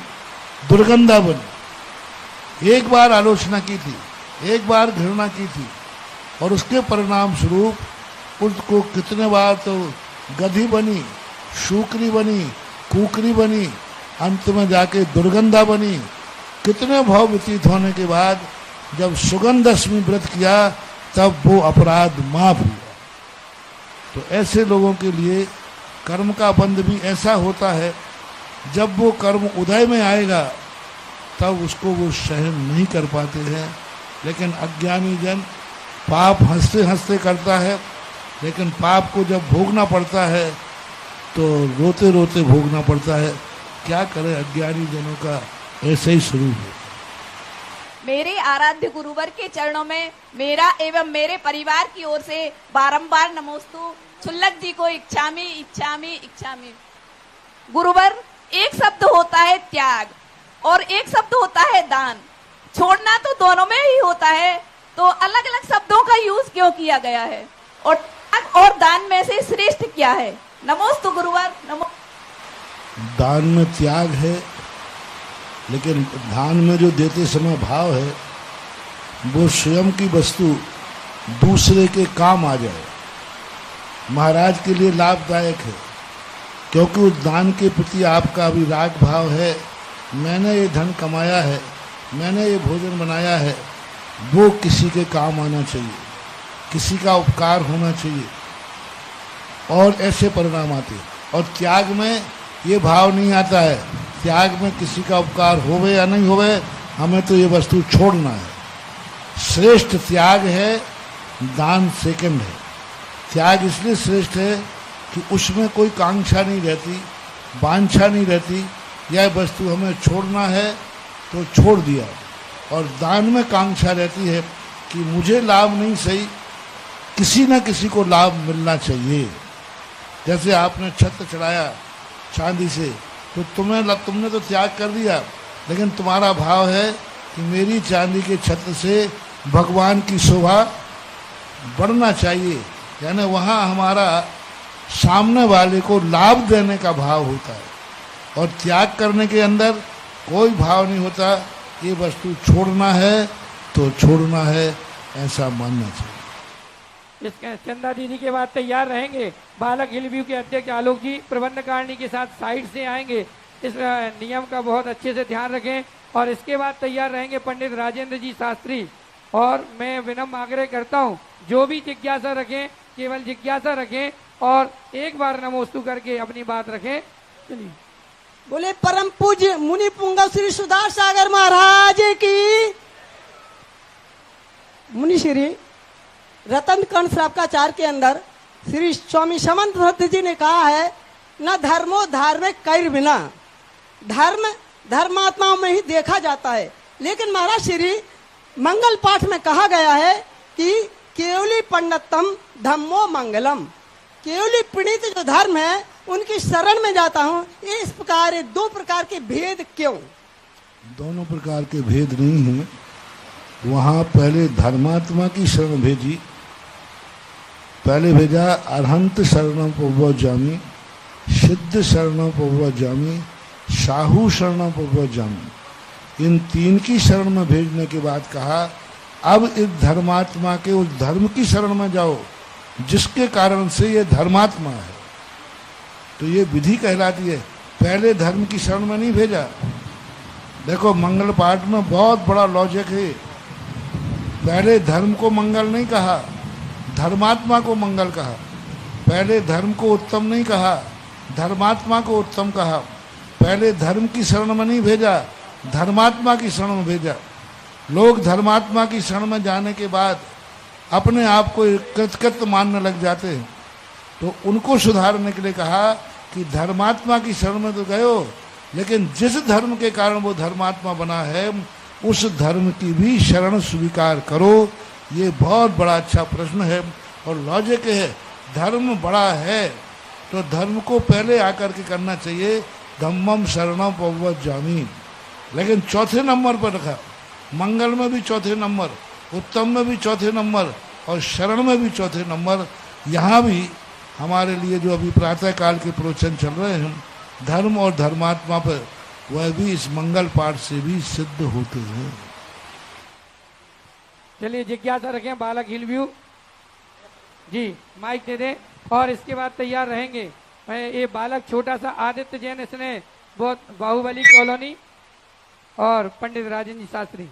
[SPEAKER 2] दुर्गंधा बनी। एक बार आलोचना की थी, एक बार घृणा की थी, और उसके परिणाम स्वरूप उसको कितने बार तो गधी बनी, सूकरी बनी, कुकरी बनी, अंत में जाके दुर्गंधा बनी। कितने भाव व्यतीत होने के बाद जब सुगंध दशमी व्रत किया तब वो अपराध माफ हुआ। तो ऐसे लोगों के लिए कर्म का बंध भी ऐसा होता है, जब वो कर्म उदय में आएगा तब उसको वो सहन नहीं कर पाते हैं। लेकिन अज्ञानी जन पाप हंसते हंसते करता है, लेकिन पाप को जब भोगना पड़ता है तो रोते रोते भोगना पड़ता है। क्या करें, अज्ञानी जनों का ऐसे ही स्वरूप है।
[SPEAKER 17] मेरे आराध्य गुरुवर के चरणों में मेरा एवं मेरे परिवार की ओर से बारंबार नमोस्तु। छुल्लक जी को इच्छामि इच्छामि इच्छामि। गुरुवर, एक शब्द होता है त्याग और एक शब्द होता है दान। छोड़ना तो दोनों में ही होता है, तो अलग अलग शब्दों का यूज क्यों किया गया है? और त्याग और दान में से श्रेष्ठ क्या है? नमोस्तु गुरुवर। नमो।
[SPEAKER 2] दान में त्याग है, लेकिन दान में जो देते समय भाव है वो स्वयं की वस्तु दूसरे के काम आ जाए, महाराज के लिए लाभदायक है। क्योंकि उस दान के प्रति आपका अभी राग भाव है, मैंने ये धन कमाया है, मैंने ये भोजन बनाया है, वो किसी के काम आना चाहिए, किसी का उपकार होना चाहिए, और ऐसे परिणाम आते हैं। और त्याग में ये भाव नहीं आता है, त्याग में किसी का उपकार होवे या नहीं होवे, हमें तो ये वस्तु छोड़ना है। श्रेष्ठ त्याग है, दान सेकंड है। त्याग इसलिए श्रेष्ठ है कि उसमें कोई कांक्षा नहीं रहती, वांछा नहीं रहती, यह वस्तु हमें छोड़ना है तो छोड़ दिया। और दान में कांक्षा रहती है कि मुझे लाभ नहीं सही, किसी न किसी को लाभ मिलना चाहिए। जैसे आपने छत्र चढ़ाया चांदी से, तो तुमने तो त्याग कर दिया, लेकिन तुम्हारा भाव है कि मेरी चांदी के छत्र से भगवान की शोभा बढ़ना चाहिए। यानी वहाँ हमारा सामने वाले को लाभ देने का भाव होता है। और त्याग करने के अंदर कोई भाव नहीं होता, ये वस्तु छोड़ना है तो छोड़ना है, ऐसा मानना चाहिए।
[SPEAKER 3] इसके चंदा दीदी के बाद तैयार रहेंगे बालक हिल व्यू के अध्यक्ष आलोक जी, प्रबंध कारिणी के साथ साइड से आएंगे। इस नियम का बहुत अच्छे से ध्यान रखें। और इसके बाद तैयार रहेंगे पंडित राजेंद्र जी शास्त्री। और मैं विनम्र आग्रह करता हूं, जो भी जिज्ञासा रखें केवल जिज्ञासा रखें और एक बार नमोस्तु करके अपनी बात रखें। चलिए
[SPEAKER 18] बोले परम पूज्य मुनि पुंगव श्री सुधार सागर महाराज की। मुनि श्री रतन कर्ण श्रावकाचार्य के अंदर श्री स्वामी समंत भट्ट जी ने कहा है, न धर्मो धार्मिक कैर बिना, धर्म धर्मात्माओं में ही देखा जाता है। लेकिन महाराज श्री मंगल पाठ में कहा गया है कि केवली पंडितम धम्मो मंगलम, केवली प्रणीत जो धर्म है उनकी शरण में जाता हूँ। इस प्रकार दो प्रकार के भेद क्यों?
[SPEAKER 2] दोनों प्रकार के भेद नहीं है। वहाँ पहले धर्मात्मा की शरण भेजी, पहले भेजा अरहंत शरणम पवज्जामि, सिद्ध शरणम पवज्जामि, साहू शरणम पवज्जामि। इन तीन की शरण में भेजने के बाद कहा अब इस धर्मात्मा के उस धर्म की शरण में जाओ जिसके कारण से ये धर्मात्मा है। तो ये विधि कहलाती है। पहले धर्म की शरण में नहीं भेजा। देखो मंगल पाठ में बहुत बड़ा लॉजिक है। पहले धर्म को मंगल नहीं कहा, धर्मात्मा को मंगल कहा। पहले धर्म को उत्तम नहीं कहा, धर्मात्मा को उत्तम कहा। पहले धर्म की शरण में नहीं भेजा, धर्मात्मा की शरण में भेजा। लोग धर्मात्मा की शरण में जाने के बाद अपने आप को कृतकृत मानने लग जाते हैं। तो उनको सुधारने के लिए कहा कि धर्मात्मा की शरण में तो गए हो, लेकिन जिस धर्म के कारण वो धर्मात्मा बना है उस धर्म की भी शरण स्वीकार करो। ये बहुत बड़ा अच्छा प्रश्न है और लॉजिक है। धर्म बड़ा है तो धर्म को पहले आकर के करना चाहिए। धम्मम शरणम पवज्जामि, लेकिन चौथे नंबर पर रखा। मंगल में भी चौथे नंबर, उत्तम में भी चौथे नंबर और शरण में भी चौथे नंबर। यहाँ भी हमारे लिए जो अभी प्रातः काल के प्रवचन चल रहे हैं धर्म और धर्मात्मा पर, वह भी इस मंगल पाठ से भी सिद्ध होते हैं।
[SPEAKER 3] चलिए जिज्ञासा रखें बालक हिलव्यू जी, माइक दे दें और इसके बाद तैयार रहेंगे। ये बालक छोटा सा आदित्य जैन, इसने बहुत बाहुबली कॉलोनी और पंडित राजेंद्र शास्त्री।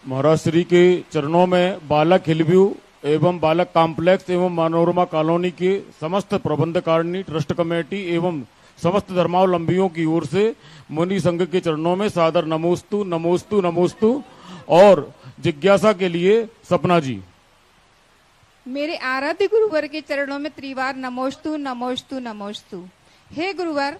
[SPEAKER 19] महाराज श्री के चरणों में बालक हिलव्यू एवं बालक कॉम्प्लेक्स एवं मनोरमा कॉलोनी के समस्त प्रबंधकारिणी, ट्रस्ट कमेटी एवं समस्त धर्मावलंबियों की ओर से मुनि संघ के चरणों में सादर नमोस्तु नमोस्तु नमोस्तु। और जिज्ञासा के लिए सपना जी।
[SPEAKER 20] मेरे आराध्य गुरुवर के चरणों में त्रिवार नमोस्तु नमोस्तु नमोस्तु। हे गुरुवर,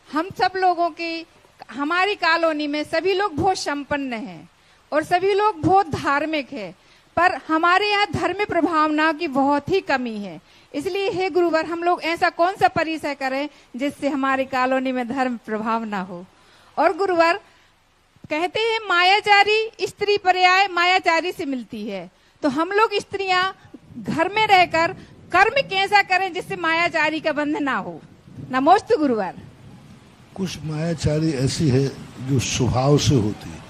[SPEAKER 20] हम सब लोगों के, हमारी कॉलोनी में सभी लोग बहुत संपन्न हैं और सभी लोग बहुत धार्मिक हैं, पर हमारे यहाँ धर्म प्रभावना की बहुत ही कमी है। इसलिए हे गुरुवर, हम लोग ऐसा कौन सा परिचय करें जिससे हमारी कॉलोनी में धर्म प्रभाव ना हो। और गुरुवर कहते हैं मायाचारी स्त्री पर्याय मायाचारी से मिलती है, तो हम लोग स्त्रियां घर में रहकर कर्म कैसा करें जिससे मायाचारी का बंधन ना हो। नमोस्तु गुरुवर।
[SPEAKER 2] कुछ मायाचारी ऐसी है जो स्वभाव से होती है,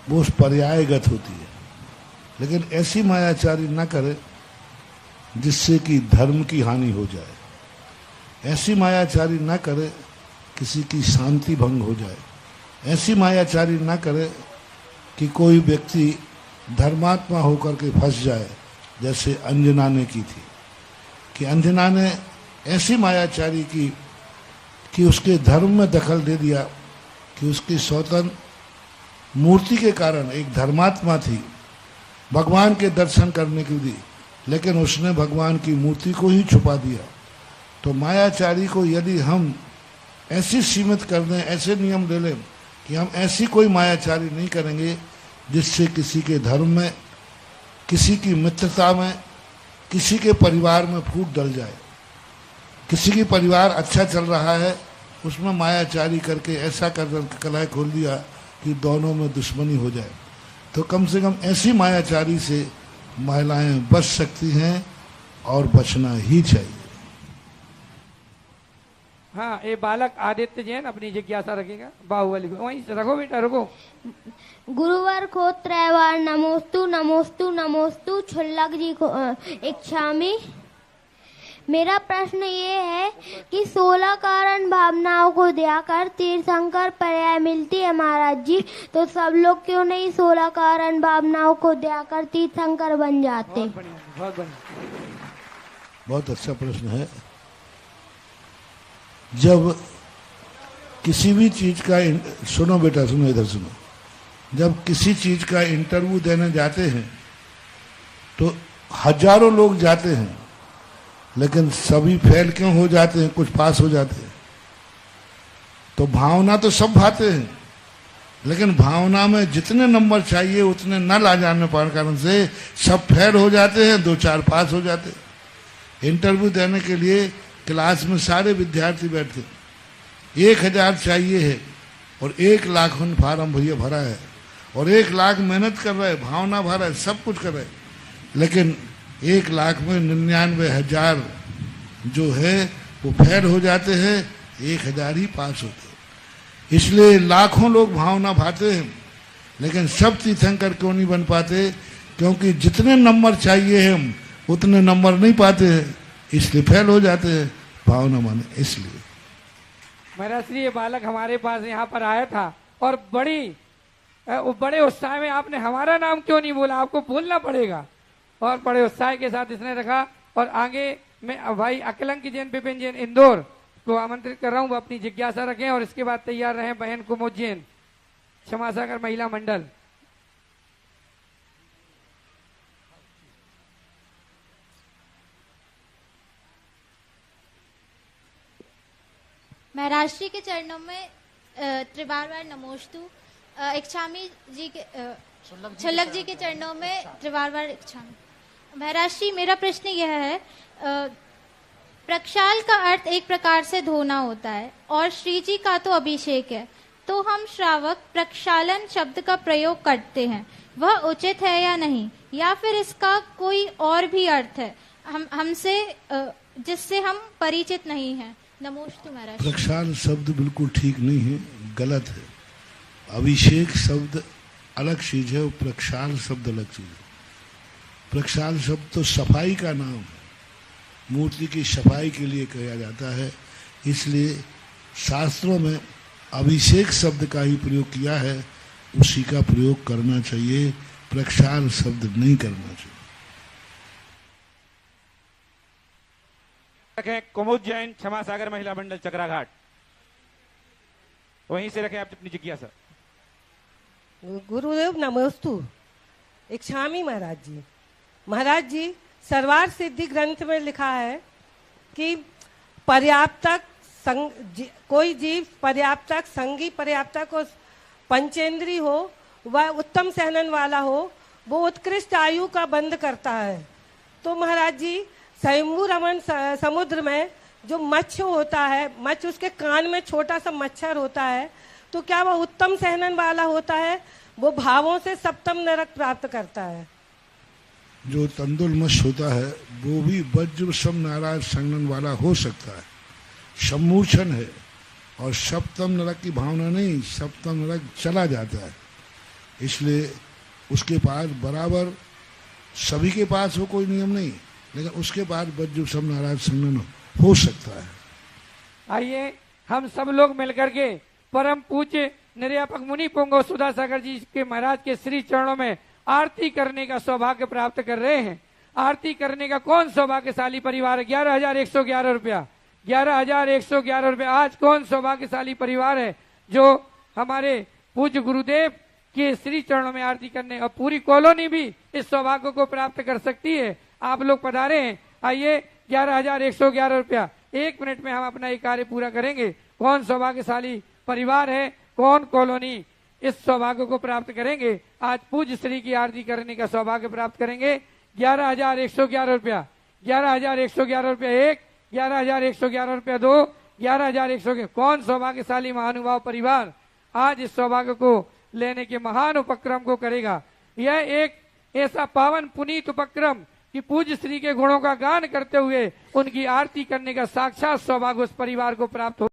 [SPEAKER 2] वो पर्यायगत होती है, लेकिन ऐसी मायाचारी न करे जिससे कि धर्म की हानि हो जाए। ऐसी मायाचारी न करे किसी की शांति भंग हो जाए। ऐसी मायाचारी न करे कि कोई व्यक्ति धर्मात्मा होकर के फंस जाए, जैसे अंजना ने की थी कि अंजना ने ऐसी मायाचारी की कि उसके धर्म में दखल दे दिया कि उसकी सौतन मूर्ति के कारण एक धर्मात्मा थी, भगवान के दर्शन करने के लिए, लेकिन उसने भगवान की मूर्ति को ही छुपा दिया। तो मायाचारी को यदि हम ऐसी सीमित कर दें, ऐसे नियम ले लें कि हम ऐसी कोई मायाचारी नहीं करेंगे जिससे किसी के धर्म में, किसी की मित्रता में, किसी के परिवार में फूट डल जाए। किसी की परिवार अच्छा चल रहा है, उसमें मायाचारी करके ऐसा कर कलह खोल दिया कि दोनों में दुश्मनी हो जाए। तो कम से कम ऐसी मायाचारी से महिलाएं बच सकती हैं और बचना ही चाहिए।
[SPEAKER 3] हाँ, ये बालक आदित्य जैन अपनी जिज्ञासा रखेगा। बाहुबली को वहीं से रखो बेटा, रखो।
[SPEAKER 21] गुरुवर को त्रैवार नमोस्तु नमोस्तु नमोस्तु। छुल्लक जी को इच्छामि। मेरा प्रश्न ये है कि 16 कारण भावनाओं को देकर तीर्थंकर पर्याय मिलती है महाराज जी, तो सब लोग क्यों नहीं 16 कारण भावनाओं को देकर तीर्थंकर बन जाते?
[SPEAKER 3] बहुत बढ़िया, बहुत बढ़िया।
[SPEAKER 2] बहुत अच्छा प्रश्न है। जब किसी भी चीज का, सुनो बेटा, सुनो, इधर सुनो, जब किसी चीज का इंटरव्यू देने जाते हैं तो हजारों लोग जाते हैं, लेकिन सभी फेल क्यों हो जाते हैं, कुछ पास हो जाते हैं? तो भावना तो सब भाते हैं, लेकिन भावना में जितने नंबर चाहिए उतने न ला जाने पर कारण से सब फेल हो जाते हैं, 2-4 पास हो जाते हैं। इंटरव्यू देने के लिए क्लास में सारे विद्यार्थी बैठते, 1000 चाहिए है और 1 लाख उन फार्म भैया भरा है और 1 लाख मेहनत कर रहे हैं, भावना भरा है, सब कुछ कर रहे हैं, लेकिन 1 लाख में 99,000 जो है वो फेल हो जाते हैं, 1000 ही पास होते हैं। इसलिए लाखों लोग भावना भाते हैं, लेकिन सब तीर्थंकर क्यों नहीं बन पाते? क्योंकि जितने नंबर चाहिए हम उतने नंबर नहीं पाते हैं, इसलिए फेल हो जाते हैं भावना माने। इसलिए
[SPEAKER 3] महाराज श्री, ये बालक हमारे पास यहाँ पर आया था और बड़े उत्साह में आपने हमारा नाम क्यों नहीं बोला? आपको बोलना पड़ेगा। और बड़े उत्साह के साथ इसने रखा। और आगे मैं भाई अकलंक जैन, विपिन जैन इंदौर को आमंत्रित कर रहा हूँ, वो अपनी जिज्ञासा रखें और इसके बाद तैयार रहें बहन कुमोद जैन, क्षमा सागर महिला मंडल।
[SPEAKER 22] महाराज जी के चरणों में त्रिवार नमोस्तु। इच्छामी जी के छुल्लक जी के चरणों में त्रिवार इच्छामी। महाराज जी, मेरा प्रश्न यह है, प्रक्षाल का अर्थ एक प्रकार से धोना होता है और श्री जी का तो अभिषेक है, तो हम श्रावक प्रक्षालन शब्द का प्रयोग करते हैं, वह उचित है या नहीं, या फिर इसका कोई और भी अर्थ है? हमसे जिससे हम परिचित नहीं हैं। नमोस्तु महाराज।
[SPEAKER 2] प्रक्षाल शब्द बिल्कुल ठीक नहीं है, गलत है। अभिषेक शब्द अलग चीज है और प्रक्षाल शब्द अलग चीज है। प्रक्षाल शब्द तो सफाई का नाम है, मूर्ति की सफाई के लिए कहा जाता है, इसलिए शास्त्रों में अभिषेक शब्द का ही प्रयोग किया है, उसी का प्रयोग करना चाहिए, प्रक्षाल शब्द नहीं करना चाहिए।
[SPEAKER 6] रखें कुमुद जैन क्षमा सागर महिला मंडल चक्राघाट, वहीं से रखें आप अपनी जिज्ञासा।
[SPEAKER 18] गुरुदेव नमोस्तु। इच्छामी महाराज जी सर्वार सिद्धि ग्रंथ में लिखा है कि पर्याप्तक कोई जीव पर्याप्तक संगी पर्याप्तक और पंचेंद्री हो, वह उत्तम सहनन वाला हो, वो उत्कृष्ट आयु का बंध करता है। तो महाराज जी स्वयंभू रमन समुद्र में जो मच्छ होता है, मच्छ उसके कान में छोटा सा मच्छर होता है, तो क्या वह उत्तम सहनन वाला होता है? वो भावों से सप्तम नरक प्राप्त करता है।
[SPEAKER 2] जो तंदुल मत्स्य होता है वो भी वज्र सम नाराज संगन वाला हो सकता है, सम्मूर्छन है और सप्तम नरक की भावना नहीं, सप्तम नरक चला जाता है। इसलिए उसके पास बराबर, सभी के पास वो कोई नियम नहीं, लेकिन उसके पास वज्र सम नाराज संगन हो सकता है।
[SPEAKER 3] आइए हम सब लोग मिलकर के परम पूज्य निर्यापक मुनि पुंगव सुधा सागर जी के महाराज के श्री चरणों में आरती करने का सौभाग्य प्राप्त कर रहे हैं। आरती करने का कौन सौभाग्यशाली परिवार है? 11,111 रुपया, 11,111 रुपया। आज कौन सौभाग्यशाली परिवार है जो हमारे पूज्य गुरुदेव के श्री चरणों में आरती करने, और पूरी कॉलोनी भी इस सौभाग्य को प्राप्त कर सकती है। आप लोग पधारे हैं, आइए 11,111 रुपया। 1 मिनट में हम अपना ये कार्य पूरा करेंगे। कौन सौभाग्यशाली परिवार है, कौन कॉलोनी इस सौभाग्य को प्राप्त करेंगे? आज पूज्य श्री की आरती करने का सौभाग्य प्राप्त करेंगे। 11,111 रुपया, 11,111 रुपया 1, 11,111 रुपया 2, 11,111। कौन सौभाग्यशाली महानुभाव परिवार आज इस सौभाग्य को लेने के महान उपक्रम को करेगा? यह एक ऐसा पावन पुनीत उपक्रम कि पूज्य श्री के गुणों का गान करते हुए उनकी आरती करने का साक्षात सौभाग्य उस परिवार को प्राप्त हो।